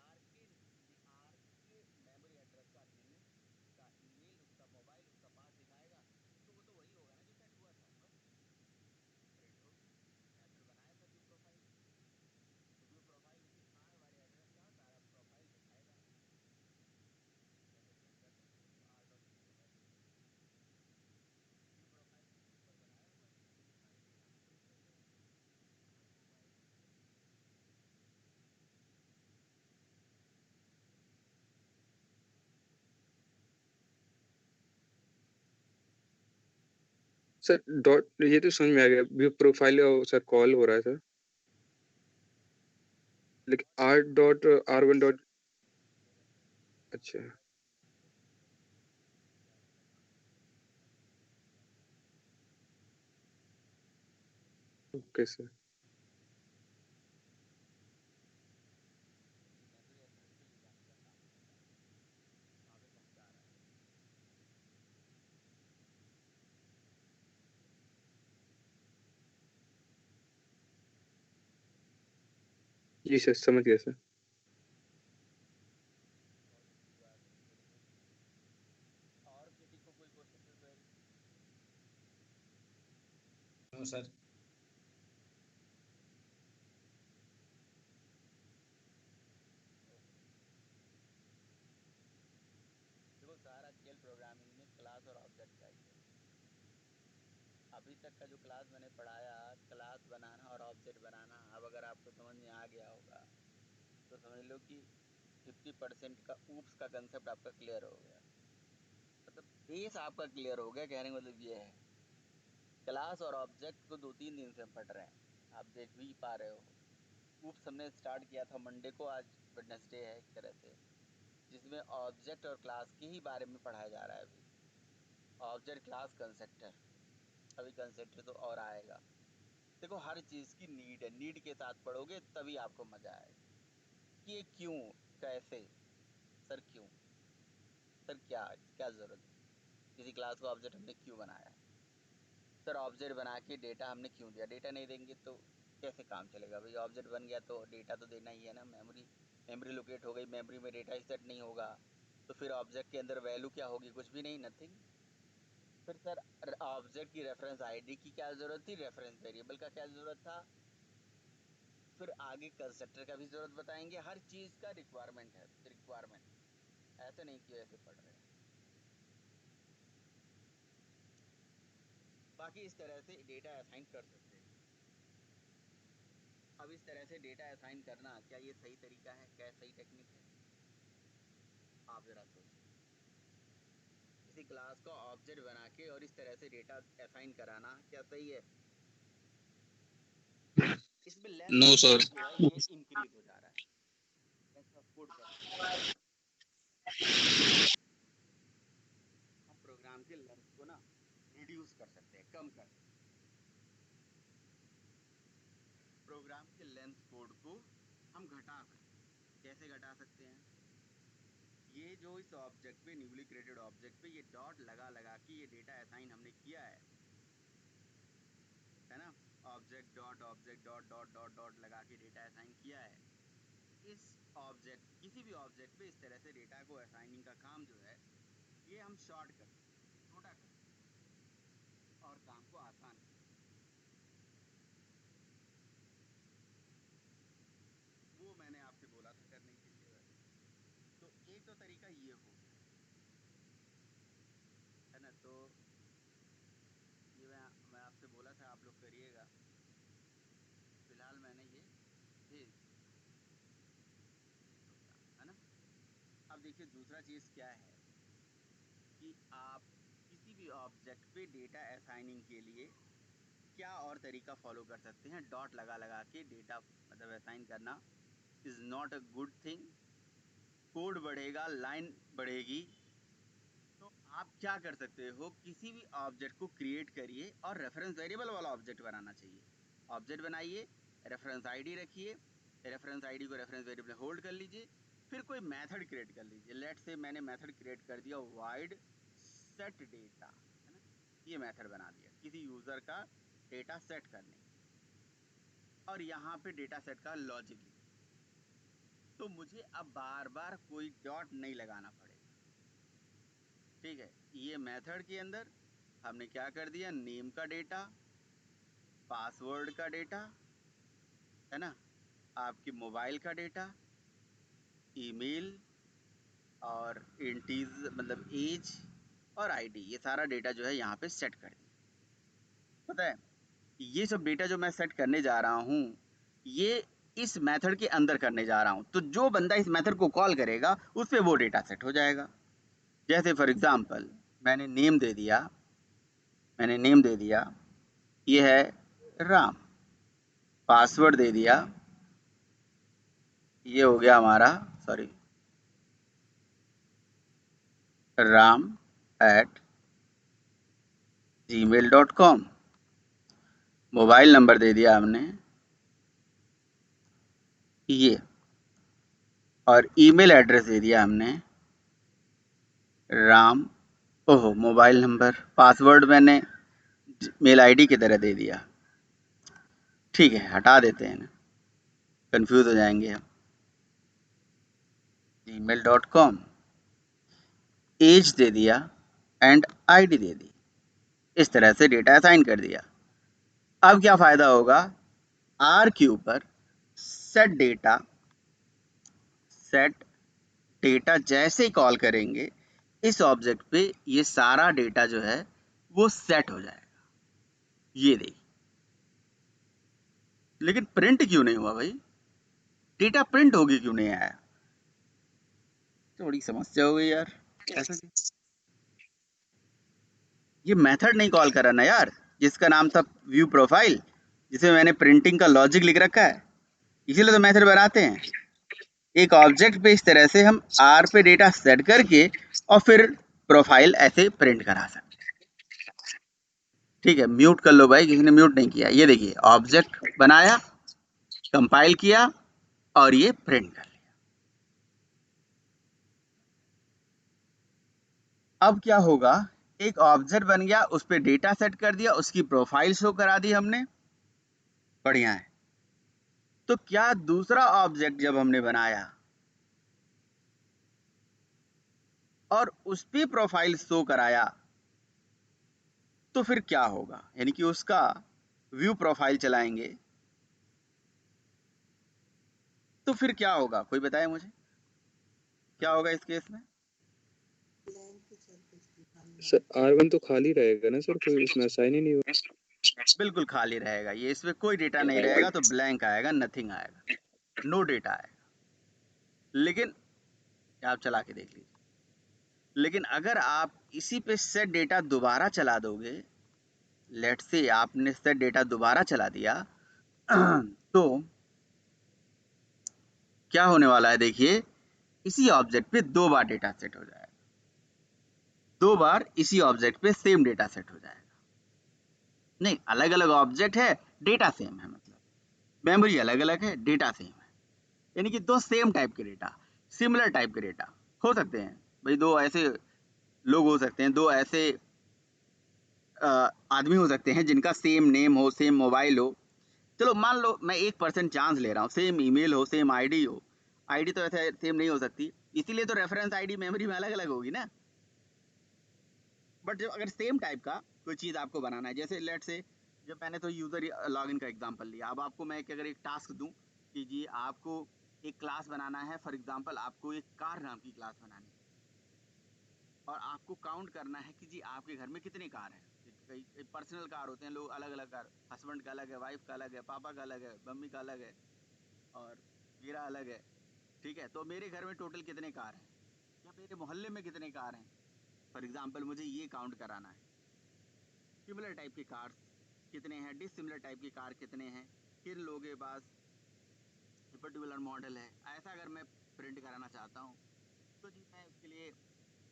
आर के मेमोरी एड्रेस का नेम, उसका ईमेल, उसका मोबाइल, उसका पास दिखाएगा, तो वो तो वही होगा ना जो सेट हुआ था, बस प्रिंट हो गया। मेथड बनाया था व्यू प्रोफाइल, तो व्यू प्रोफाइल उसी आर वाले एड्रेस का सारा प्रोफाइल दिखाएगा आपको। कैसे प्रिंट करते हैं देखो, आर डॉट व्यू प्रोफाइल लिख लो, व्यू प्रोफाइल ऊपर बनाया हुआ है, इसमें ये सारे डेटा को प्रिंट करके रखता हूँ, ईमेल, पास, मोबाइल। और भी कोई क्वेश्चन है? सर डॉट, ये तो समझ में आ गया, व्यू प्रोफाइल सर कॉल हो रहा है सर, लेकिन आर डॉट R1 डॉट, अच्छा ओके सर। ये मेमोरी एड्रेस पे ले जाने का काम कर रहा है, वहाँ पे पहुँचा रहा है। जी सर, समझ गया सर। बहुत अच्छी बात है, वेरी गुड। और किसी को कोई क्वेश्चन कोई क्वेरी? No sir. ओके, देखो सारा खेल प्रोग्रामिंग में क्लास और ऑब्जेक्ट का ही है। अभी तक का जो क्लास मैंने पढ़ाया, क्लास बनाना और ऑब्जेक्ट बनाना, अब अगर आपको समझ में आ गया होगा तो समझ लो कि 50% का ऊप्स का कंसेप्ट आपका क्लियर हो गया, मतलब बेस आपका क्लियर हो गया। कहने का मतलब ये है, क्लास और ऑब्जेक्ट को 2-3 दिन से हम पढ़ रहे हैं, आप देख भी पा रहे हो। ऊप्स हमने स्टार्ट किया था मंडे को, आज वेडनेसडे है एक तरह से, जिसमें ऑब्जेक्ट और क्लास के ही बारे में पढ़ाया जा रहा है अभी भी। ऑब्जेक्ट, क्लास, कंस्ट्रक्टर, अभी कंस्ट्रक्टर तो और आएगा। देखो हर चीज़ की नीड है, नीड के साथ पढ़ोगे तभी आपको मजा आएगा कि ये क्यों, कैसे, सर क्यों, सर क्या क्या ज़रूरत थी, किसी क्लास को ऑब्जेक्ट हमने क्यों बनाया, सर ऑब्जेक्ट बना के डेटा हमने क्यों दिया, डेटा नहीं देंगे तो कैसे काम चलेगा भाई, ऑब्जेक्ट बन गया तो डेटा तो देना ही है ना। मेमोरी, मेमोरी लोकेट हो गई, मेमोरी में डेटा सेट नहीं होगा तो फिर ऑब्जेक्ट के अंदर वैल्यू क्या होगी, कुछ भी नहीं, नथिंग। फिर सर ऑब्जेक्ट की रेफरेंस आईडी की क्या जरूरत थी, रेफरेंस वेरिएबल का क्या जरूरत था, फिर आगे कंस्ट्रक्टर का भी जरूरत बताएंगे, हर चीज का रिक्वायरमेंट है, रिक्वायरमेंट, ऐसे नहीं कि ऐसे पढ़ रहे हैं। बाकी इस तरह से डेटा असाइन कर सकते हैं। अब इस तरह से डेटा असाइन करना, क्या ये सही तरीका है, क्या सही टेक्निक है, आप जरा सोचो। किसी क्लास को ऑब्जेक्ट बना के और इस तरह से डेटा असाइन कराना क्या सही है? इसमें length no of sir. Code जो है ये इंक्रीज हो जा रहा है। लेंथ ऑफ कोड कैसे इंक्रीज होगा? हम प्रोग्राम के लेंथ को ना रिड्यूस कर सकते हैं, कम कर सकते हैं। प्रोग्राम के लेंथ कोड को हम घटा सकते हैं। कैसे घटा सकते हैं? ये जो इस ऑब्जेक्ट पे, न्यूली क्रिएटेड ऑब्जेक्ट पे ये डॉट लगा लगा के ये डेटा असाइन हमने किया है ना, object dot dot dot dot लगा के डेटा असाइन किया है। इस ऑब्जेक्ट, किसी भी ऑब्जेक्ट पे इस तरह से डेटा को असाइनिंग का काम जो है ये हम शॉर्ट कर सकते हैं, ये छोटा कर सकते हैं और काम को आसान कर सकते हैं। वो मैंने आपसे बोला था करने के लिए बस। तो एक तो तरीका ये हो गया है ना, तो ये मैं आपसे बोला था आप लोग करिएगा, फिलहाल मैंने ये भेज दिया ये प्रोग्राम, है ना। अब देखिए दूसरा चीज़ क्या है कि आप किसी भी ऑब्जेक्ट पे डेटा असाइनिंग के लिए क्या और तरीका फॉलो कर सकते हैं। डॉट लगा लगा के डेटा मतलब असाइन करना is not a good thing. Code बढ़ेगा, लाइन बढ़ेगी, तो आप क्या कर सकते हो, किसी भी ऑब्जेक्ट को क्रिएट करिए और रेफरेंस वेरिएबल वाला ऑब्जेक्ट बनाना चाहिए। ऑब्जेक्ट बनाइए, रेफरेंस आईडी रखिए, रेफरेंस आईडी को रेफरेंस वेरिएबल में होल्ड कर लीजिए, फिर कोई मेथड क्रिएट कर लीजिए। लेट से मैंने मेथड क्रिएट कर दिया वाइड सेट डेटा, है ना, ये मेथड बना दिया किसी यूज़र का डेटा सेट करने, और यहाँ पे डेटा सेट का लॉजिक लिखा। तो मुझे अब बार बार कोई डॉट नहीं लगाना पड़ेगा, ठीक है। ये मेथड के अंदर हमने क्या कर दिया, नेम का डेटा, पासवर्ड का डेटा, है ना, आपकी मोबाइल का डेटा, ईमेल और इंटीज मतलब एज और आईडी, ये सारा डेटा जो है यहाँ पे सेट कर दिया। पता है, ये सब डेटा जो मैं सेट करने जा रहा हूँ, ये इस मेथड के अंदर करने जा रहा हूँ। तो जो बंदा इस मेथड को कॉल करेगा उस पर वो डेटा सेट हो जाएगा। जैसे फॉर एग्जांपल मैंने नेम दे दिया, ये है राम, पासवर्ड दे दिया, ये हो गया हमारा ram@gmail.com, मोबाइल नंबर दे दिया हमने ये, और ईमेल एड्रेस दे दिया हमने मोबाइल नंबर, पासवर्ड मैंने मेल आईडी की तरह दे दिया। ठीक है, हटा देते हैं ना, कंफ्यूज हो जाएंगे हम। gmail.com, एज दे दिया एंड आईडी दे दी, इस तरह से डेटा असाइन कर दिया। अब क्या फायदा होगा, आर के ऊपर सेट डेटा जैसे ही कॉल करेंगे इस ऑब्जेक्ट पे ये सारा डेटा जो है वो सेट हो जाएगा। ये देखिए, लेकिन प्रिंट क्यों नहीं हुआ भाई, डेटा प्रिंट होगी क्यों नहीं आया, थोड़ी समस्या हो गई यार। ऐसा क्यों? ये मेथड नहीं कॉल करा ना यार, जिसका नाम था व्यू प्रोफाइल, जिसे मैंने प्रिंटिंग का लॉजिक लिख रखा है, इसीलिए तो मेथड बनाते हैं। एक ऑब्जेक्ट पे इस तरह से हम आर पे डेटा सेट करके और फिर प्रोफाइल ऐसे प्रिंट करा सकते हैं। ठीक है, म्यूट कर लो भाई, किसी ने म्यूट नहीं किया। ये देखिए, ऑब्जेक्ट बनाया, कंपाइल किया और ये प्रिंट कर लिया। अब क्या होगा, एक ऑब्जेक्ट बन गया, उस पर डेटा सेट कर दिया, उसकी प्रोफाइल शो करा दी हमने, बढ़िया है। तो क्या दूसरा ऑब्जेक्ट जब हमने बनाया और उस पर प्रोफाइल शो कराया तो फिर क्या होगा, यानी कि उसका व्यू प्रोफाइल चलाएंगे तो फिर क्या होगा, कोई बताए मुझे क्या होगा इस केस में। सर R1 तो खाली रहेगा ना सर, कोई उसमें असाइन ही नहीं होगा। बिल्कुल खाली रहेगा, ये इसमें कोई डेटा नहीं रहेगा, तो ब्लैंक आएगा, नथिंग आएगा, नो डेटा आएगा। लेकिन आप चला के देख लीजिए, लेकिन अगर आप इसी पे सेट डेटा दोबारा चला दोगे, लेट से आपने सेट डेटा दोबारा चला दिया तो क्या होने वाला है, देखिए इसी ऑब्जेक्ट पे 2 बार डेटा सेट हो जाएगा, 2 बार इसी ऑब्जेक्ट पे सेम डेटा सेट हो जाएगा। नहीं, अलग अलग ऑब्जेक्ट है, डेटा सेम है, मतलब मेमोरी अलग अलग है, डेटा सेम है, यानी कि 2 सेम टाइप के डेटा, सिमिलर टाइप के डेटा हो सकते हैं भाई। 2 ऐसे लोग हो सकते हैं, 2 ऐसे आदमी हो सकते हैं जिनका सेम नेम हो, सेम मोबाइल हो। चलो मान लो मैं 1% चांस ले रहा हूँ, सेम ईमेल हो, सेम आईडी हो। आईडी तो ऐसे सेम नहीं हो सकती, इसीलिए तो रेफरेंस आईडी मेमोरी में अलग अलग होगी ना। बट जब अगर सेम टाइप का कोई चीज़ आपको बनाना है, जैसे लेट से जब मैंने तो यूज़र लॉगिन का एग्जांपल लिया, अब आपको मैं अगर एक टास्क दूं कि जी आपको एक क्लास बनाना है, फॉर एग्जांपल आपको एक कार नाम की क्लास बनानी है और आपको काउंट करना है कि जी आपके घर में कितने कार हैं। कई पर्सनल कार होते हैं, लोग अलग अलग कार, हस्बैंड का अलग है, वाइफ का अलग है, पापा का अलग है, मम्मी का अलग है और मेरा अलग है। ठीक है, तो मेरे घर में टोटल कितने कार हैं या मेरे मोहल्ले में कितने कार हैं, फॉर एग्जांपल मुझे ये काउंट कराना है। सिमिलर टाइप के कार्स कितने हैं, डिसिमिलर टाइप के कार कितने हैं, किन लोगों के पास पर्टिकुलर मॉडल है, ऐसा अगर मैं प्रिंट कराना चाहता हूँ तो जी मैं उसके लिए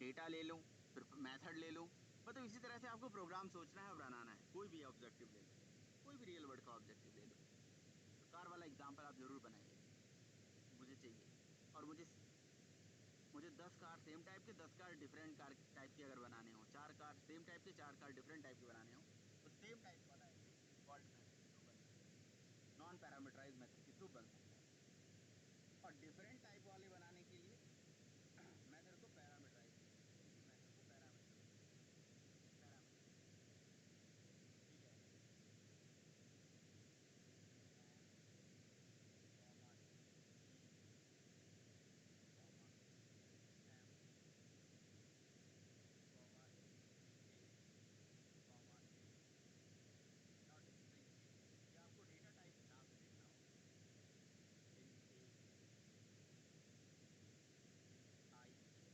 डेटा ले लूँ, फिर मेथड ले लूँ। मतलब इसी तरह से आपको प्रोग्राम सोचना है और बनाना है। कोई भी ऑब्जेक्टिव ले लो, कोई भी रियल वर्ल्ड का ऑब्जेक्टिव ले लो। तो कार वाला एग्जाम्पल आप जरूर बनाइए, मुझे चाहिए। और मुझे 10 कार सेम टाइप के, 10 कार डिफरेंट कार टाइप के अगर बनाने हो, 4 कार सेम टाइप के, 4 कार डिफरेंट टाइप के बनाने हो, तो सेम टाइप वाला एक डिफ़ॉल्ट मेथड के थ्रू बन सकता है, नॉन पैरामीटराइज मेथड के थ्रू बन सकता है। और डिफरेंट टाइप वाले बनाने के लिए मेथड को पैरामीटराइज करिए, एक एक मेथड को पैरामीटर में पैरामीटर ठीक है। String M comma string E comma string M comma string A comma A, not string A. ये आपको डेटा टाइप हिसाब से देखना होगा। इंट ए, इंट आई, इस तरह से।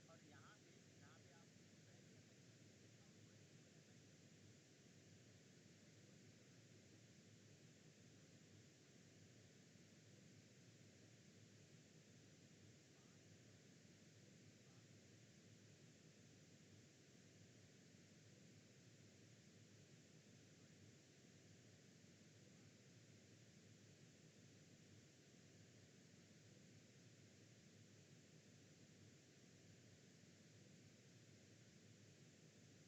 और यहाँ से जहाँ पे आप वैल्यू असाइन करनी है, अब वेरिएबल असाइन करिए। तो इस वेरिएबल में जो वैल्यू होगी, यहाँ पे जो वैल्यू होगी वो स्ट्रिंग की वैल्यू होगी। इस तरह से पास में जो वैल्यू होगी, इस पास में जो वैल्यू होगी पास में जो वैल्यू होगी इस पास में वो वैल्यू यहाँ से यहाँ तक नॉन पैरामीटराइज पैरामीटराइज में यहाँ से ये वाला ऑब्जेक्ट है, ये इसका यहाँ से ऑब्जेक्ट है, और ये जो इसका यहाँ से इसका पैरामीटर है। यहाँ से इसका जो पैरामीटर है यहाँ पे पैरामीटर है, और यहाँ पे डिफॉल्ट वैल्यू है। और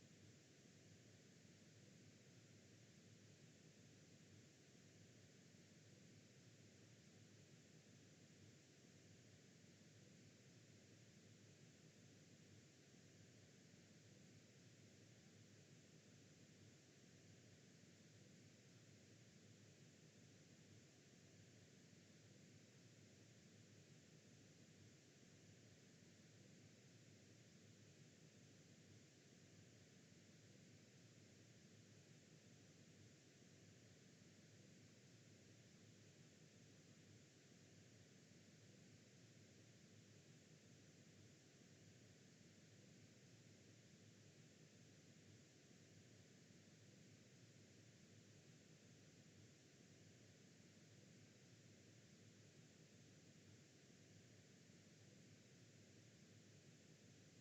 यहाँ से इसका यहाँ पे डिफॉल्ट वैल्यू है, और यहाँ पे डिफॉल्ट वैल्यू है। तो ये डिफॉल्ट पैरामीटर है, ये डिफॉल्ट पैरामीटर है, ये डिफॉल्ट पैरामीटर है, ये डिफॉल्ट पैरामीटर है, ये डिफॉल्ट पैरामीटर है, ये पैरामीटर है, यहाँ तक डिफॉल्ट है। अब ये पैरामीटर है, ये वेरिएबल है, और यहाँ पे ऑब्जेक्ट है, और इस वैल्यू में यहाँ पे पैरामीटर है, पैरामीटर है, और यहाँ पे जो वैल्यू है यहाँ पे डिफ़ॉल्ट है, डिफ़ॉल्ट है, और यहाँ पे ये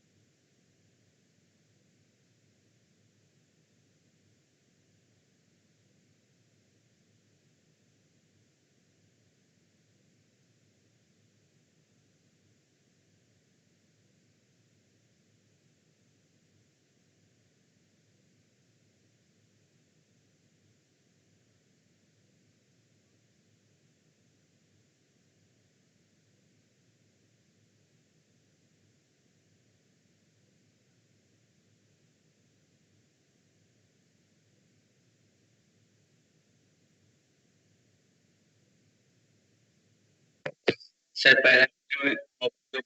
पैरामीटर है, यहाँ पे ऑब्जेक्ट है। सर पैरामीटर में यहाँ पे ये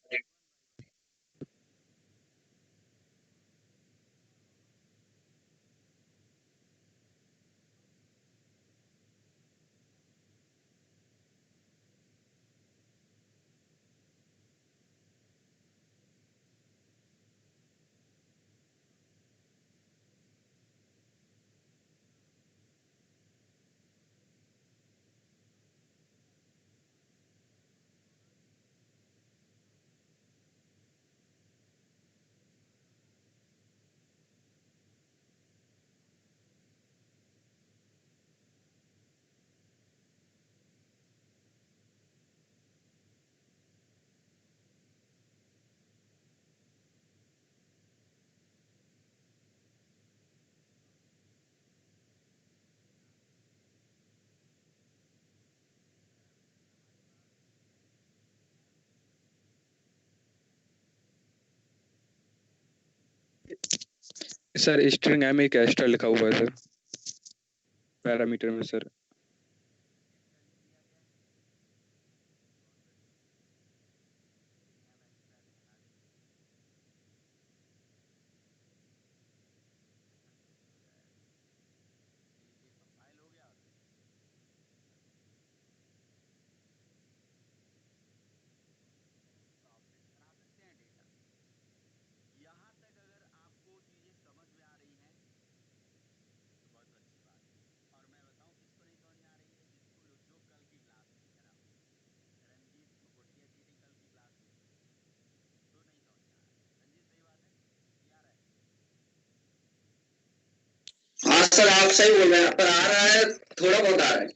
पैरामीटर है हमारे पास N M N string M E. Sir string M एक एक्स्ट्रा लिखा हुआ है सर पैरामीटर में सर। एक्स्ट्रा लिख दिया गया है, got it. String M extra है तो हटा देंगे, ऐसा कैसे हो जाएगा? ये लीजिए कंपाइल हो गया और रन कीजिए, बस। और इस तरह से ऑब्जेक्ट बना सकते हैं डेटा। यहाँ तक अगर आपको चीज़ें समझ में आ रही हैं तो बहुत अच्छी बात है। और मैं बताऊं किसको नहीं सर आप सही बोल रहे हैं, पर आ रहा है, थोड़ा बहुत आ रहा है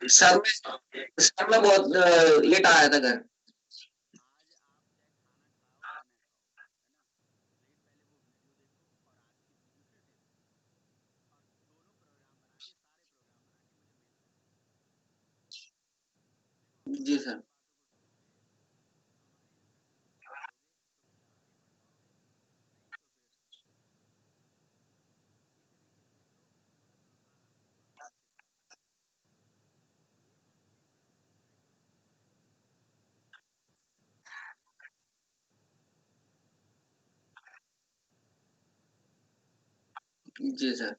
सर। मैं बहुत लेट आया था घर। जी सर। जी सर।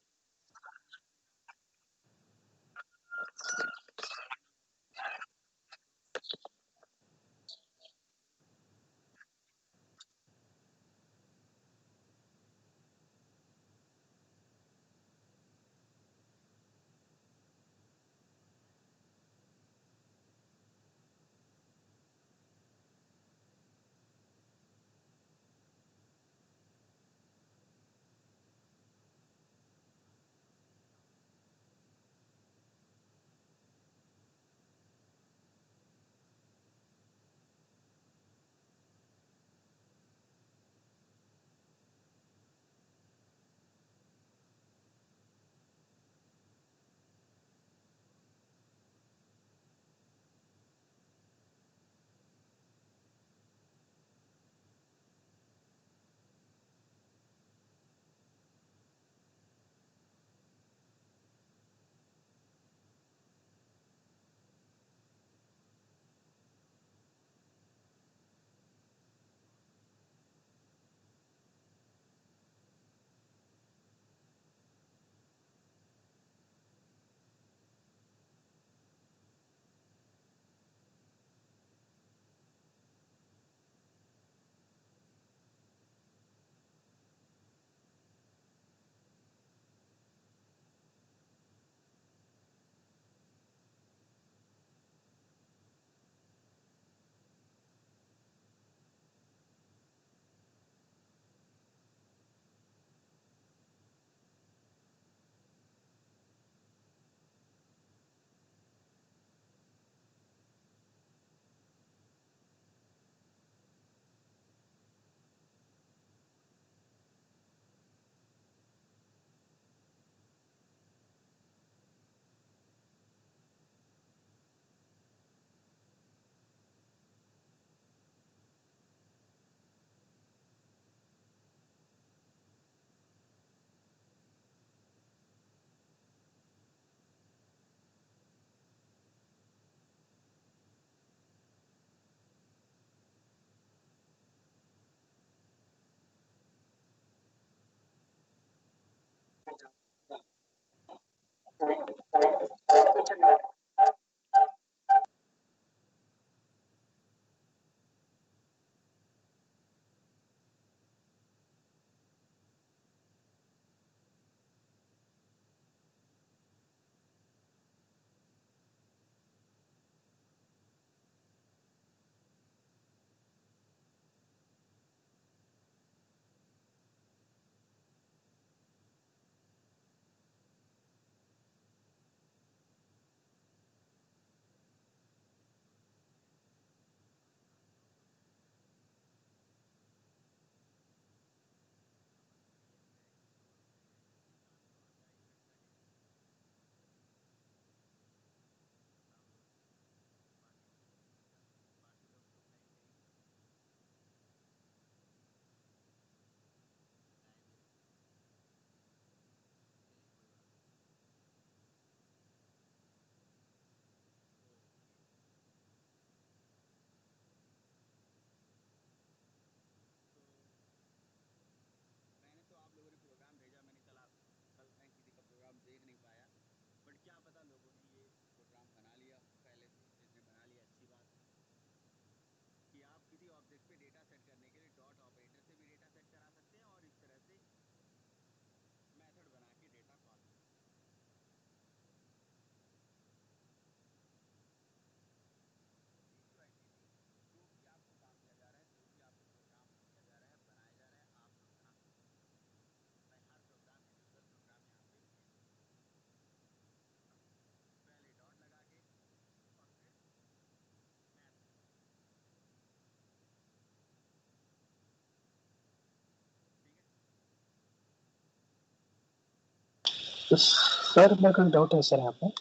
तो सर मेरे को एक डाउट है सर यहाँ पे।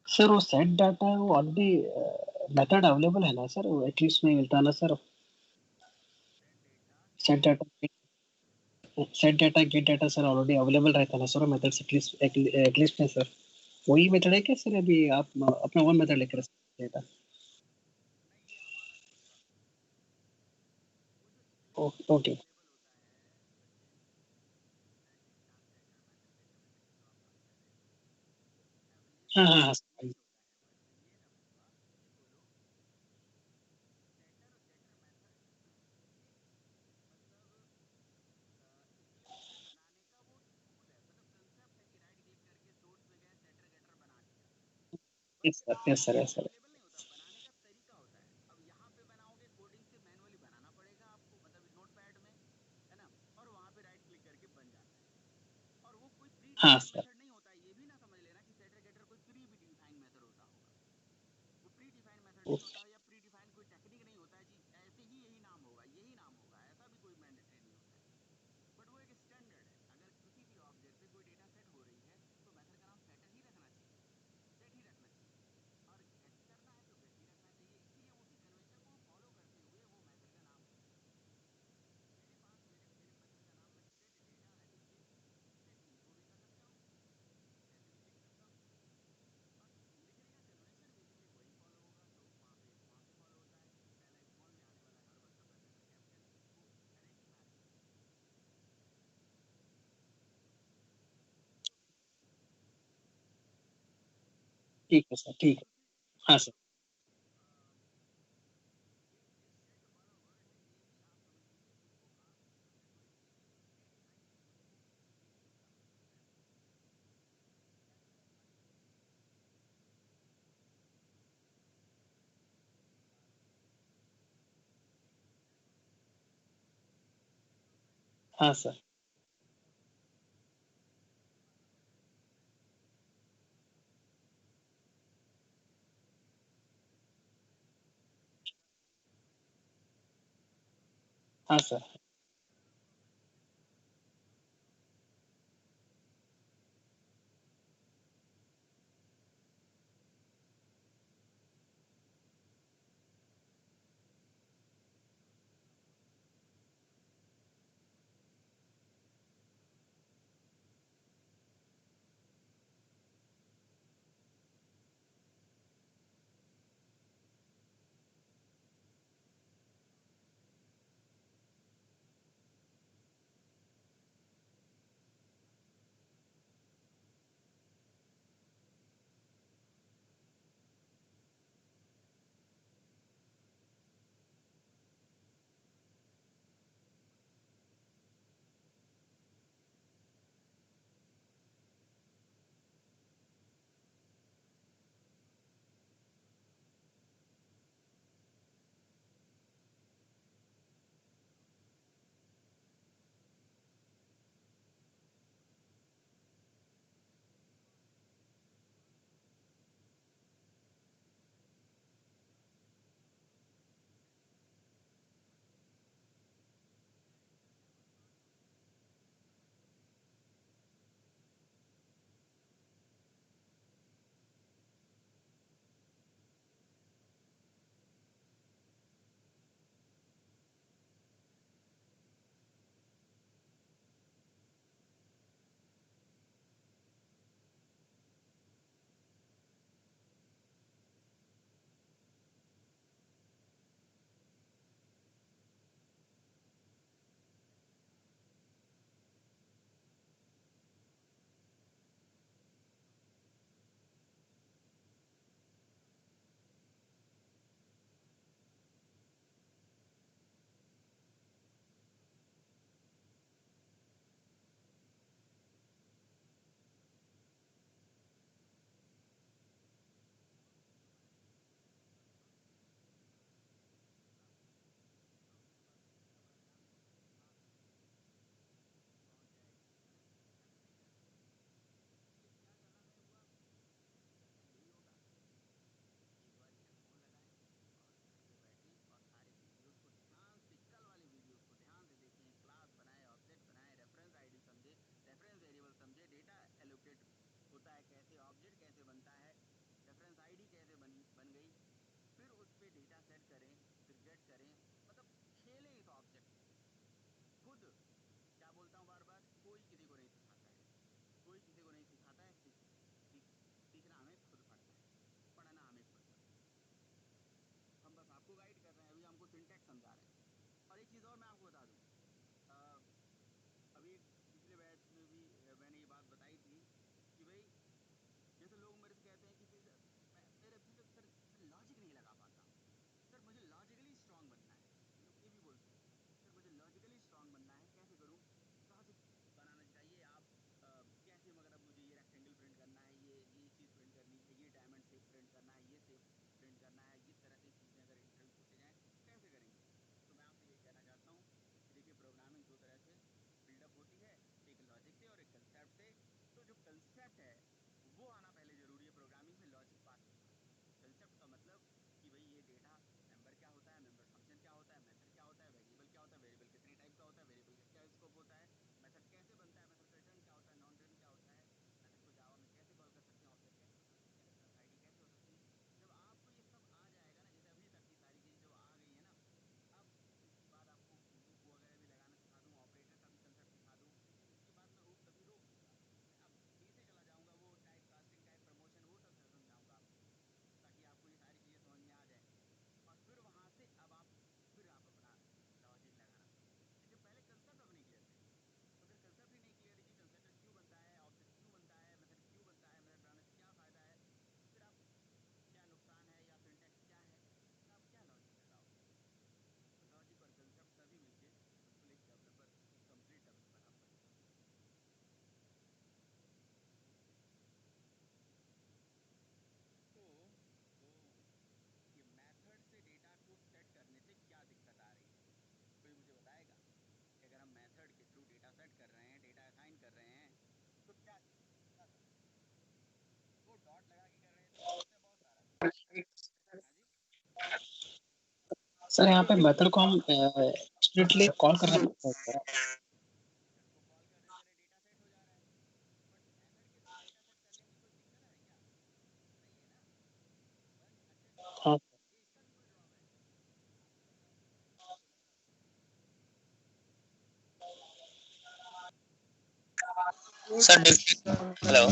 सर वो सेट डाटा है वो ऑलरेडी मेथड अवेलेबल है ना सर, वो एटलीस्ट में मिलता है ना sir. Set data set data gate data sir already available रहता है ना सर मेथड एटलीस्ट में सर। वही मेथड है क्या सर, अभी आप अपना वन मेथड लेकर डेटा? ओके। हाँ हाँ हाँ sir. Yes sir yes sir. हाँ सर। ठीक है सर, ठीक है। हाँ सर। हाँ सर। हाँ सर। और मैं आपको बता दूं, अभी पिछले बैच में भी मैंने ये बात बताई थी कि भाई जैसे लोग मेरे से कहते हैं कि सर मेरे सर लॉजिक नहीं लगा पाता, सर मुझे लॉजिकली स्ट्रांग बनना है। ये लोग ये भी बोलते हैं, सर मुझे लॉजिकली स्ट्रांग बनना है, कैसे करूं? लॉजिक बनाना चाहिए आप। कैसे, मगर अब मुझे ये रेक्टेंगल प्रिंट करना है, ये चीज़ प्रिंट करनी है, ये डायमंड शेप प्रिंट करना है, ये शेप प्रिंट करना है, इस तरह से चीज़ें अगर इंटरव्यू पूछे जाएँ तो कैसे करेंगे? तो मैं आपसे यही कहना चाहता हूँ कि देखिए, प्रोग्रामिंग दो तरह से बिल्डअप होती है, एक लॉजिक से और एक कंसेप्ट से। तो जो कंसेप्ट है वो आना पहले जरूरी है प्रोग्रामिंग में, लॉजिक बाद में आना चाहिए। कंसेप्ट का मतलब कि भाई ये डेटा मेंबर क्या होता है, मेंबर फंक्शन क्या होता है, मेथड क्या होता है, वेरिएबल क्या होता है, वेरिएबल कितने टाइप का होता है, वेरिएबल का क्या स्कोप होता है, मेथड कैसे बनता है, मेथड का रिटर्न क्या होता है, नॉन रिटर्न क्या होता है, मेथड को जावा में कैसे कॉल कर सकते हैं, ऑब्जेक्ट कैसे बना सकते हैं, रेफरेंस आईडी कैसे हो सकती है। जब आपको ये सब आ जाएगा ना, जैसे अभी तक की सारी चीजें जब आ गई है ना, अब इसके बाद आपको लूप वगैरह भी लगाना सिखा दूं, ऑपरेटर का भी कंसेप्ट सिखा दूं, लेकिन इसके बाद मैं वो तभी रोक दूंगा। मैं अब नीचे चला जाऊंगा, वो टाइप कास्टिंग, टाइप प्रमोशन, वो सब समझाऊंगा आपको, ताकि आपको ये सारी चीजें समझ में आ जाए। और फिर वहां से अब आप अपना लॉजिक लगाना शुरू कीजिए, लेकिन पहले कंसेप्ट अपने क्लियर करिए। अगर कंसेप्ट ही नहीं क्लियर है कि कंस्ट्रक्टर क्यों बनता है, ऑब्जेक्ट क्यों बनता है, मेथड क्यों बनता है, मेथड बनाने से क्या फायदा है, तो फिर आप क्या नुकसान है या सिंटैक्स क्या है, फिर आप क्या लॉजिक लगाओगे? तो लॉजिक और कंसेप्ट तभी मिलके बिल्कुल एक डेवलपर, एक कंप्लीट डेवलपर आप बन जाओगे। ओके, तो तो ये मेथड से डेटा को सेट करने से क्या दिक्कत आ रही है, कोई मुझे बताएगा? कि अगर हम मेथड के थ्रू डेटा सेट कर रहे हैं, डेटा असाइन कर रहे हैं, तो क्या समस्या है? वो डॉट लगा के कर रहे हैं इसमें समस्या बहुत सारा है। हाँ जी, सर यहाँ पे मेथड को हम स्ट्रिक्टली कॉल कर रहे हैं। मेथड को कॉल कर देते रहे, डेटा सेट हो जा रहा है। बट मेथड के थ्रू डेटा सेट करने में कोई दिक्कत है क्या? सही है ना? वन अच्छे से हाँ ये इसका भी कोई ड्रॉबैक है आपको लग रहा हो तो, या किसी को लग रहा हो? Sir hello,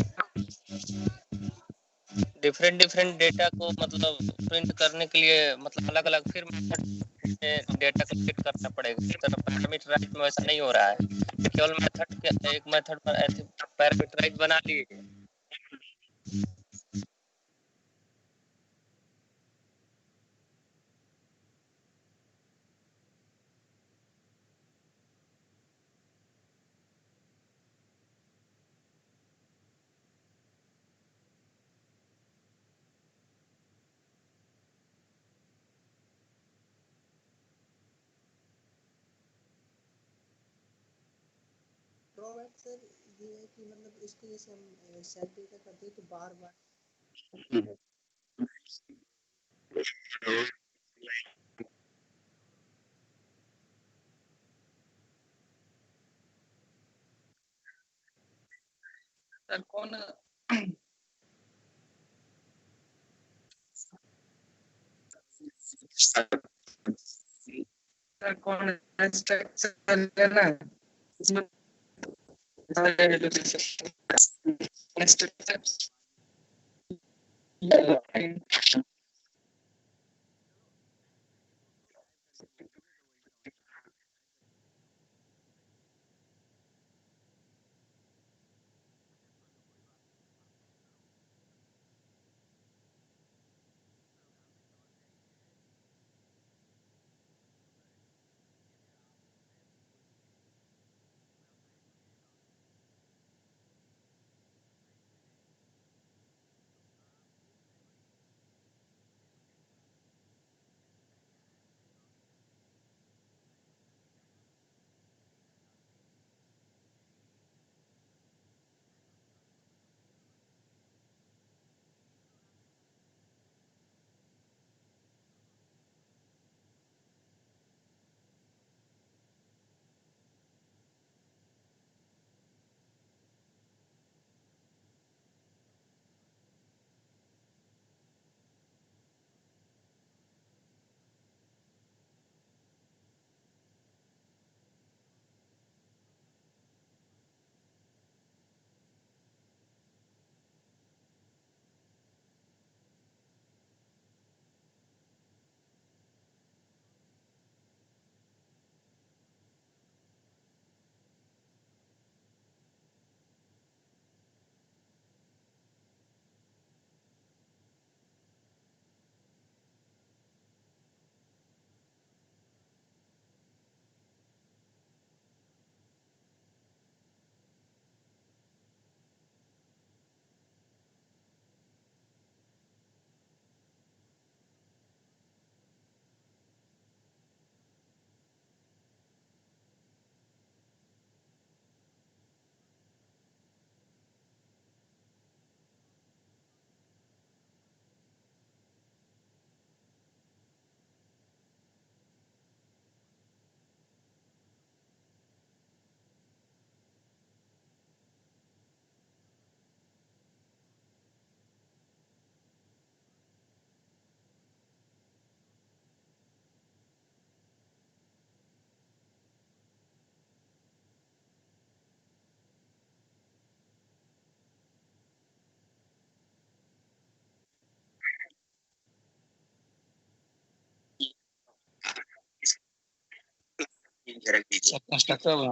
different different data को मतलब प्रिंट करने के लिए मतलब अलग अलग फिर मेथड डेटा कलेक्ट करना पड़ेगा। इस तरह पैरामीटराइज में वैसा नहीं हो रहा है, केवल मेथड के एक मेथड पर पैरामीटराइज बना लिए। ड्रॉबैक सर ये है कि मतलब इसको जैसे हम सेट डेटा करते हैं तो बार बार सर कौन सर कौन स्ट्रक्चर लेना है इसमें चलो टाइप करके बोल दो, टाइप करके बोल दोगे तो वही समझ में आ जाएगा, टाइप करके बोल दो, सही है। अच्छा चलो कोई बात नहीं, आप ये करो, इस प्रोग्राम में समस्या ये है कि जो यूज़र है, जैसे आप हो, मैं हूँ, कोई भी है, तो मैं वेब में भेज रहा हूँ इमेज, वेबसाइट में है, तो आपको मेमोरी कंस्ट्रक्टर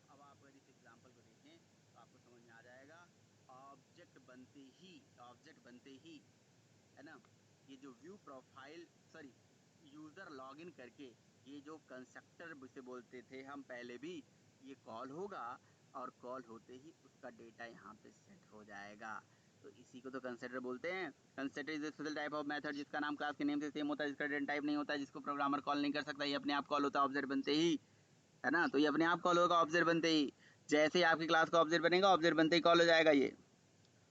अब आप अगर इस एग्जाम्पल को देखें तो आपको समझ में आ जाएगा। ऑब्जेक्ट बनते ही है ना, ये जो view profile sorry user login करके ये जो कंस्ट्रक्टर से बोलते थे हम पहले भी, ये कॉल होगा और कॉल होते ही उसका डेटा यहाँ पे सेट हो जाएगा। तो इसी को तो कंस्ट्रक्टर बोलते हैं। Constructor is special type of method जिसका नाम क्लास के नेम से सेम होता है, जिसका डेटा टाइप नहीं होता, जिसको प्रोग्रामर कॉल नहीं कर सकता, ये अपने आप कॉल होता है ऑब्जेक्ट बनते ही, है ना। तो ये अपने आप कॉल होगा ऑब्जेक्ट बनते ही। जैसे ही आपकी क्लास का ऑब्जेक्ट बनेगा, ऑब्जेक्ट बनते ही कॉल हो जाएगा। ये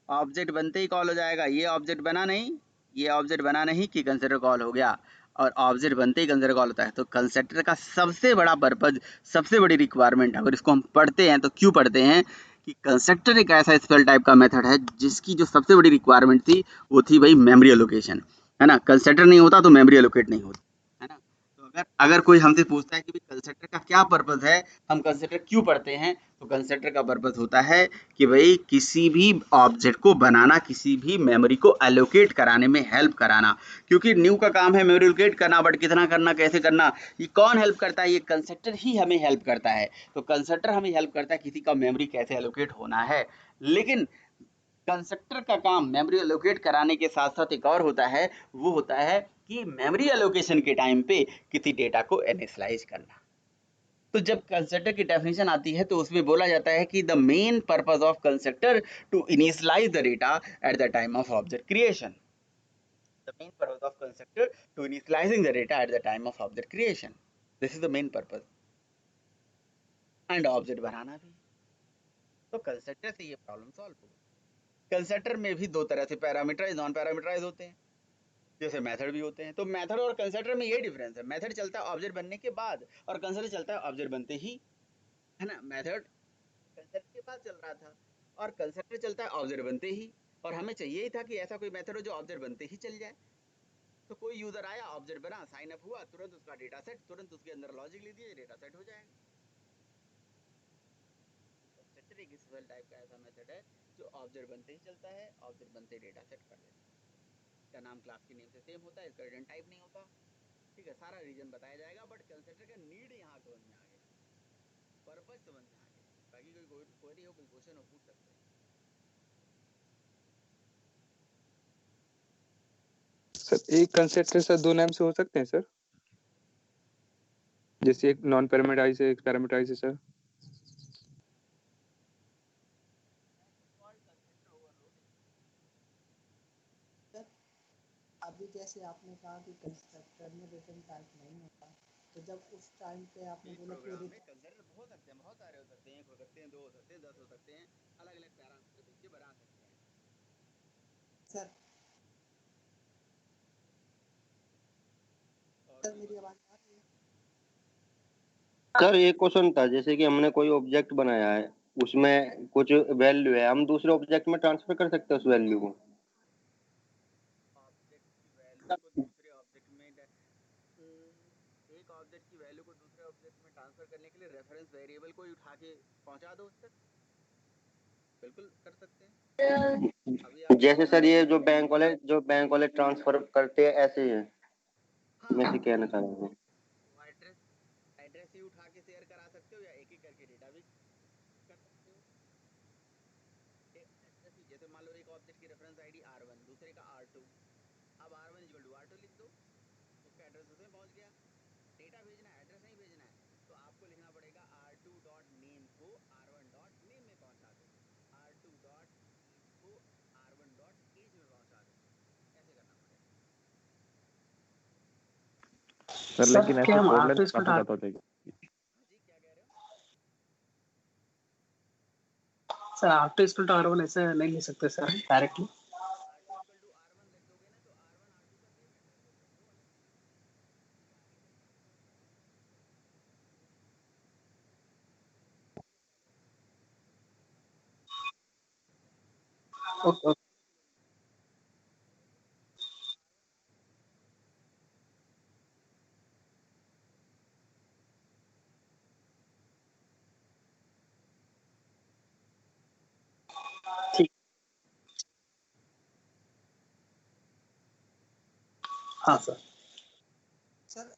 ऑब्जेक्ट बनते ही कॉल हो जाएगा। ये ऑब्जेक्ट बना नहीं, ये ऑब्जेक्ट बना नहीं कि कंस्ट्रक्टर कॉल हो गया, और ऑब्जेक्ट बनते ही कंस्ट्रक्टर कॉल होता है। तो कंस्ट्रक्टर का सबसे बड़ा पर्पज, सबसे बड़ी रिक्वायरमेंट, अगर इसको हम पढ़ते हैं तो क्यों पढ़ते हैं कि कंस्ट्रक्टर एक ऐसा स्पेशल टाइप का मेथड है जिसकी जो सबसे बड़ी रिक्वायरमेंट थी वो थी भाई मेमोरी एलोकेशन, है ना। कंस्ट्रक्टर नहीं होता तो मेमोरी एलोकेट नहीं होती, है ना। तो अगर अगर कोई हमसे पूछता है कि भाई कंस्ट्रक्टर का क्या पर्पज है, हम कंस्ट्रक्टर क्यों पढ़ते हैं, तो कंस्ट्रक्टर का पर्पज होता है कि भाई किसी भी ऑब्जेक्ट को बनाना, किसी भी मेमोरी को एलोकेट कराने में हेल्प कराना। क्योंकि न्यू का काम है मेमोरी एलोकेट करना, बट कितना करना, कैसे करना, ये कौन हेल्प करता है, ये कंस्ट्रक्टर ही हमें हेल्प करता है। तो कंस्ट्रक्टर हमें हेल्प करता है किसी का मेमोरी कैसे एलोकेट होना है। लेकिन कंस्ट्रक्टर का काम मेमोरी एलोकेट कराने के साथ साथ एक और होता है, वो होता है कि मेमोरी एलोकेशन के टाइम पे किसी डेटा को इनिशियलाइज करना। तो जब कंस्ट्रक्टर की डेफिनेशन आती है तो उसमें बोला जाता है कि the main purpose of constructor to initialise the data at the time of object creation. The main purpose of constructor to initialising the data at the time of object creation, this is the main purpose. And object बनाना भी, तो कंस्ट्रक्टर से ये प्रॉब्लम सॉल्व होगी। कंस्ट्रक्टर में भी दो तरह से पैरामीटराइज, नॉन पैरामीटराइज होते हैं, जैसे मेथड भी होते हैं। तो मेथड और कंस्ट्रक्टर में ये डिफरेंस है, मेथड चलता है ऑब्जेक्ट बनने के बाद और कंस्ट्रक्टर चलता है ऑब्जेक्ट बनते ही, है ना। मेथड कंस्ट्रक्टर के बाद चल रहा था और कंस्ट्रक्टर चलता है ऑब्जेक्ट बनते ही, और हमें चाहिए ही था कि ऐसा कोई मेथड हो जो ऑब्जेक्ट बनते ही चल जाए। तो कोई यूजर आया, ऑब्जेक्ट बना, साइन अप हुआ, तुरंत उसका डेटा सेट, तुरंत उसके अंदर लॉजिक लिख दिए, डेटा सेट हो जाएगा। कंस्ट्रक्टर एक स्पेशल टाइप का ऐसा मेथड है जो ऑब्जेक्ट बनते ही चलता है, ऑब्जेक्ट बनते ही डेटा सेट कर देता है। इसका नाम क्लास के नेम से सेम होता है, इसका रिटर्न टाइप नहीं होता, ठीक है। सारा रीजन बताया जाएगा, बट कंस्ट्रक्टर का नीड यहाँ समझ में आ गया, पर्पज समझ में आ गया। बाकी कोई क्वेरी हो, कोई क्वेश्चन हो, पूछ सकते हैं। सर एक कंस्ट्रक्टर सर दो नाम से हो सकते हैं सर, जैसे एक नॉन पैरामीटराइज है, एक पैरामीटराइज है सर। अभी जैसे आपने कहा कि कंस्ट्रक्टर में रिटर्न टाइप नहीं होता, तो जब उस टाइम पे आपने बोला कि प्रोग्राम में कंस्ट्रक्टर हो सकते हैं, बहुत सारे हो सकते हैं, एक हो सकते हैं, दो हो सकते हैं, 10 हो सकते हैं, अलग अलग पैरामीटर देख के बना सकते हैं सर और सर मेरी आवाज आ रही है? सर एक क्वेश्चन था, जैसे कि हमने कोई ऑब्जेक्ट बनाया है, उसमें कुछ वैल्यू है, हम दूसरे ऑब्जेक्ट में ट्रांसफर कर सकते हैं उस वैल्यू को। ऑब्जेक्ट की वैल्यू को दूसरे ऑब्जेक्ट में एक ऑब्जेक्ट की वैल्यू को दूसरे ऑब्जेक्ट में ट्रांसफर करने के लिए रेफरेंस वेरिएबल को उठा के पहुंचा दो उस तक, बिल्कुल कर सकते हैं। अभी आपको जैसे सर ये जो बैंक वाले ट्रांसफर करते हैं ऐसे ही है, हाँ, मैं से कहना चाह रहा हूँ। एड्रेस एड्रेस ही उठा के शेयर करा सकते हो या एक एक करके डेटा भी कर सकते हो। एड्रेस ही, जैसे मान लो एक ऑब्जेक्ट की रेफरेंस आईडी R1, दूसरे का R2, अब R1 इक्वल टू R2 लिख दो, उसका एड्रेस उसमें पहुंच गया। डेटा भेजना है, एड्रेस नहीं भेजना है, तो आपको लिखना पड़ेगा R2.name को R1.name में पहुंचा दो, R2.age को R1.age में पहुंचा दो, ऐसे करना पड़ेगा। सर लेकिन ऐसे क्या हम कोड R2 लेंथ इसको काफी ज्यादा हो जाएगी। जी क्या कह रहे हो? Sir R2 equal to R1 ऐसे नहीं लिख सकते sir directly. R2 equal to R1 लिख दोगे ना तो R1 R2 का सेम एड्रेस हो गया, दो अलग चीजें हो गई, ये आगे चल के आपको समझ में आएगा। ओके ओके ठीक हाँ sir sir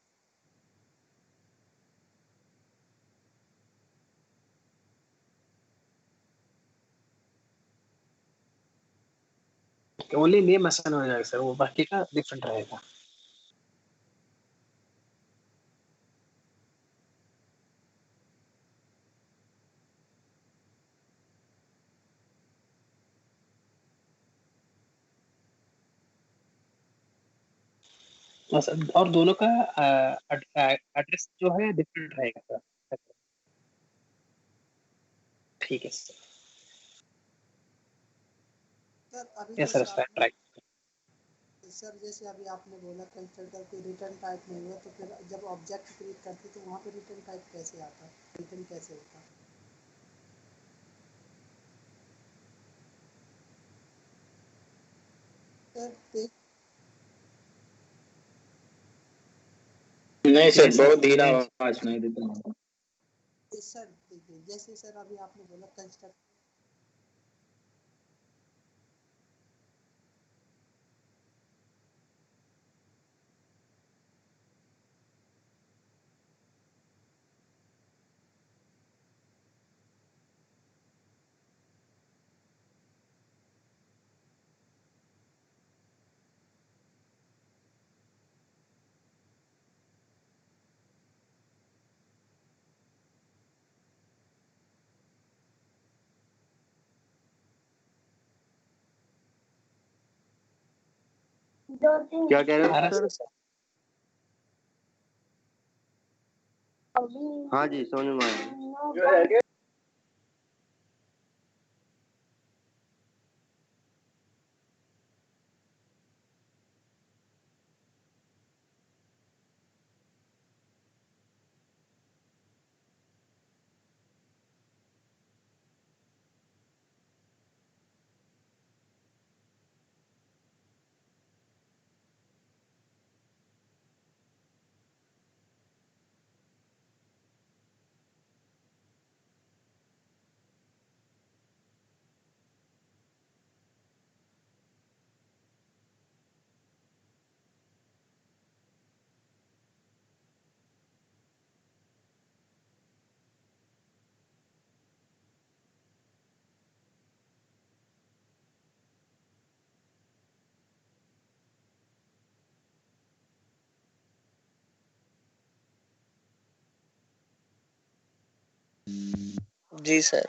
only name assign हो जाएगा सर, वो बाकी का डिफरेंट रहेगा। हाँ सर, और दोनों का एड्रेस जो है डिफरेंट रहेगा सर। ठीक है सर। सर अभी यस सर, जैसे सर आपने राइट। सर जैसे अभी आपने बोला कंस्ट्रक्टर कोई रिटर्न टाइप नहीं हुआ, तो फिर जब ऑब्जेक्ट क्रिएट करते तो वहाँ पे रिटर्न टाइप कैसे आता, रिटर्न कैसे होता? सर देख नहीं सर, नहीं बहुत सर धीरा नहीं आवाज नहीं देता। सर देखिए, जैसे सर अभी आपने बोला कंस्ट्रक्ट क्या कह रहे आ हो रहा सर? सर। हाँ जी, समझ में आया। जी सर।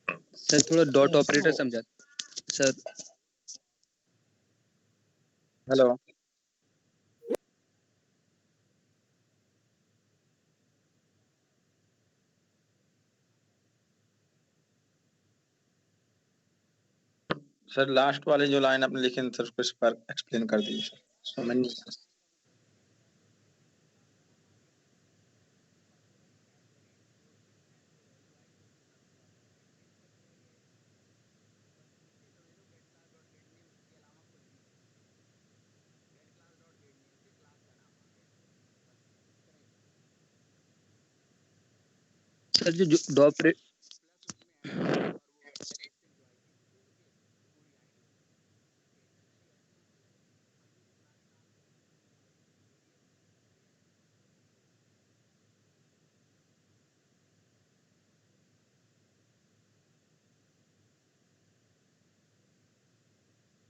सर थोड़ा डॉट Yes, ऑपरेटर so समझा सर। हेलो। सर लास्ट वाले जो लाइन आपने लिखे थे सर उसको इस बार एक्सप्लेन कर दीजिए सर, समझ नहीं आया। सर जो डॉट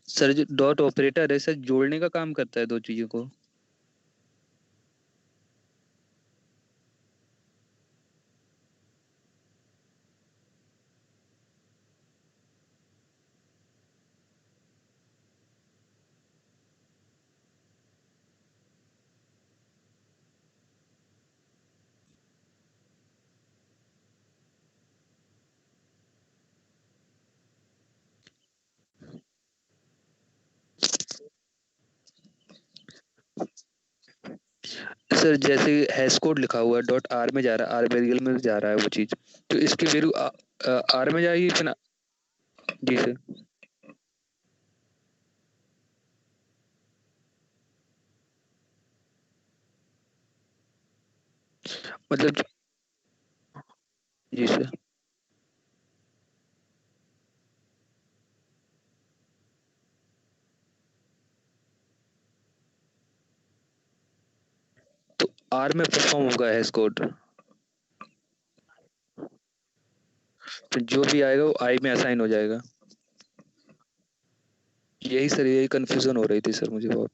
सर जो डॉट ऑपरेटर है सर जोड़ने का काम करता है दो चीजों को। सर जैसे हैश कोड लिखा हुआ है डॉट आर में जा रहा है, आर वेरिएबल में जा रहा है वो चीज, तो इसकी वैल्यू आर में जाएगी फिर जी सर। मतलब जी सर। तो आर में परफॉर्म होगा हैश कोड, तो जो भी आएगा वो आई में असाइन हो जाएगा। यही सर, यही कंफ्यूजन हो रही थी सर मुझे बहुत।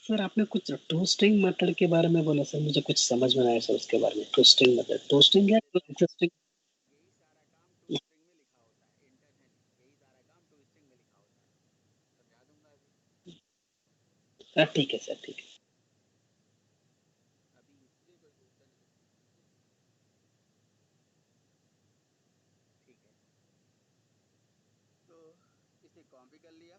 सर आपने कुछ टोस्टिंग मेथड के बारे में बोला सर, मुझे कुछ समझ में नहीं आया सर उसके बारे में। टोस्टिंग मेथड, टोस्टिंग है तो इंटरेस्टिंग। ठीक है सर, ठीक है। तो इसे कॉपी कर लिया,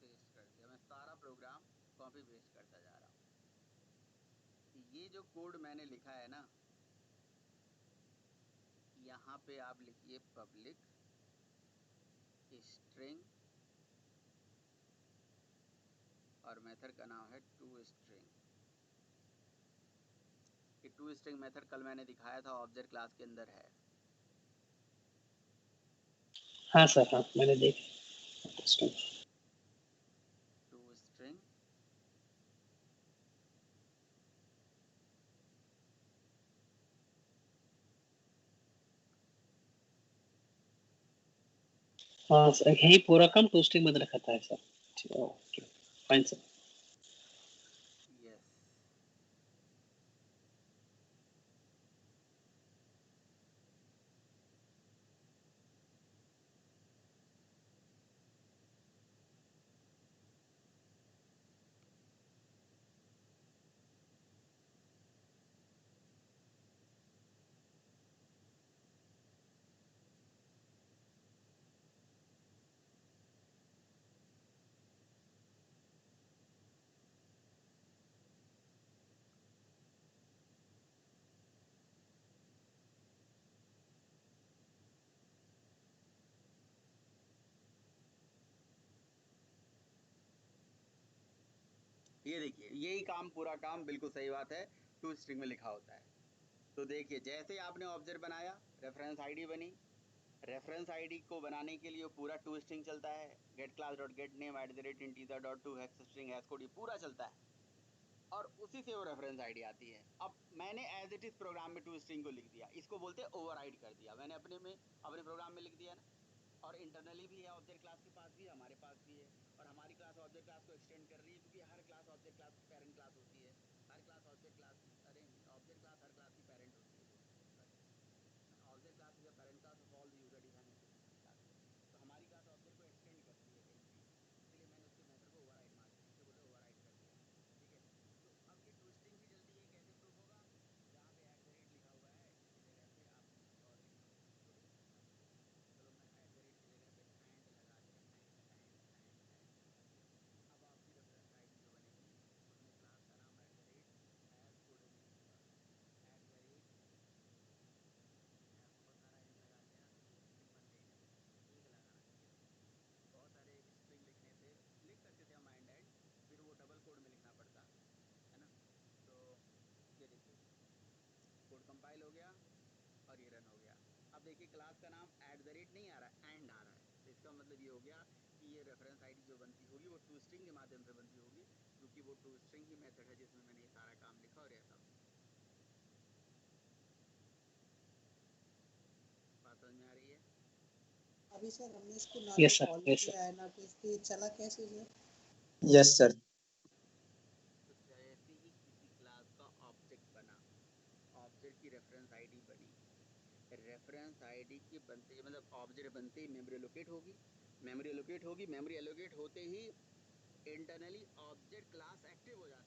पेस्ट कर दिया। मैं सारा प्रोग्राम कॉपी पेस्ट करता जा रहा हूँ। ये जो कोड मैंने लिखा है ना, यहाँ पे आप लिखिए पब्लिक स्ट्रिंग और मेथड का नाम है टू स्ट्रिंग। ये टू स्ट्रिंग मेथड कल मैंने दिखाया था, ऑब्जेक्ट क्लास के अंदर है। हाँ सर, हाँ मैंने देखा। टू स्ट्रिंग हाँ सर, यही पूरा काम टोस्टिंग में रखा था sir. Okay, fine sir. Yes. ये देखिए यही काम, पूरा काम बिल्कुल सही बात है, टू स्ट्रिंग में लिखा होता है। तो देखिए जैसे आपने ऑब्जेक्ट बनाया, रेफरेंस आईडी बनी, रेफरेंस आईडी को बनाने के लिए पूरा टू स्ट्रिंग चलता है, get class dot get name @integer dot to hex string hash code, ये पूरा चलता है और उसी से वो रेफरेंस आईडी आती है। अब मैंने एज इट इज प्रोग्राम में टू स्ट्रिंग को लिख दिया, इसको बोलते हैं ओवरराइड कर दिया मैंने अपने प्रोग्राम में लिख दिया ना। और इंटरनली भी है, ऑब्जेक्ट क्लास के पास भी है, हमारे पास भी है, और हमारी क्लास ऑब्जेक्ट क्लास को एक्सटेंड कर रही है, क्योंकि हर क्लास ऑब्जेक्ट क्लास की पेरेंट क्लास होती है, हर क्लास ऑब्जेक्ट क्लास की, अरे नहीं, ऑब्जेक्ट क्लास हर क्लास की पेरेंट होती है, sorry, object class is the parent class of all the user defined application classes. तो हमारी क्लास ऑब्जेक्ट को एक्सटेंड करती है कहीं भी, इसलिए मैंने उसके मेथड को ओवरराइड मार दिया, इसे बोलते ओवरराइड कर दिया, ठीक है। तो अब ये टू स्ट्रिंग भी चलती है, कैसे प्रूफ होगा, जहाँ पे लिखा हुआ है इसकी जगह पे आपने कुछ और लिखना होगा, जो भी लिखना चाहते हो। चलो मैं की जगह पे एंड लगा दिया, एंड लगा दिया। अब आपकी रेफरेंस आईडी जो बनेगी उसमें क्लास का नाम हैश कोड नहीं होगा, एट द रेट, ये है, बहुत सारा एंड लगा दिया ना तो ये स्ट्रिंग बन गई ना, एक लगाना चाहिए था, बहुत सारे स्ट्रिंग लिखने से लिख सकते थे हम एंड, फिर वो डबल कोड में लिखना पड़ता है ना। तो ये देखिए कोड कंपाइल हो गया और ये रन हो गया। अब देखिए क्लास का नाम नहीं आ रहा है, एंड आ रहा है, तो इसका मतलब ये हो गया कि ये रेफरेंस आईडी जो बनती होगी वो टू स्ट्रिंग के माध्यम से बनती होगी, क्योंकि वो टू स्ट्रिंग ही मेथड है जिसमें मैंने ये सारा काम लिखा और ऐसा बात समझ में आ रही है। अभी सर हमने इसको ना Yes, तो sir. Call Yes, sir. किया है ना तो इसकी चला कैसे सर? Yes sir. तो जैसे ही किसी क्लास का ऑब्जेक्ट बना, ऑब्जेक्ट की रेफरेंस आईडी बनी, रेफरेंस आईडी की बनते ही मतलब ऑब्जेक्ट बनते ही मेमोरी एलोकेट होगी, मेमोरी एलोकेट होते ही इंटरनली ऑब्जेक्ट क्लास एक्टिव हो जाता है।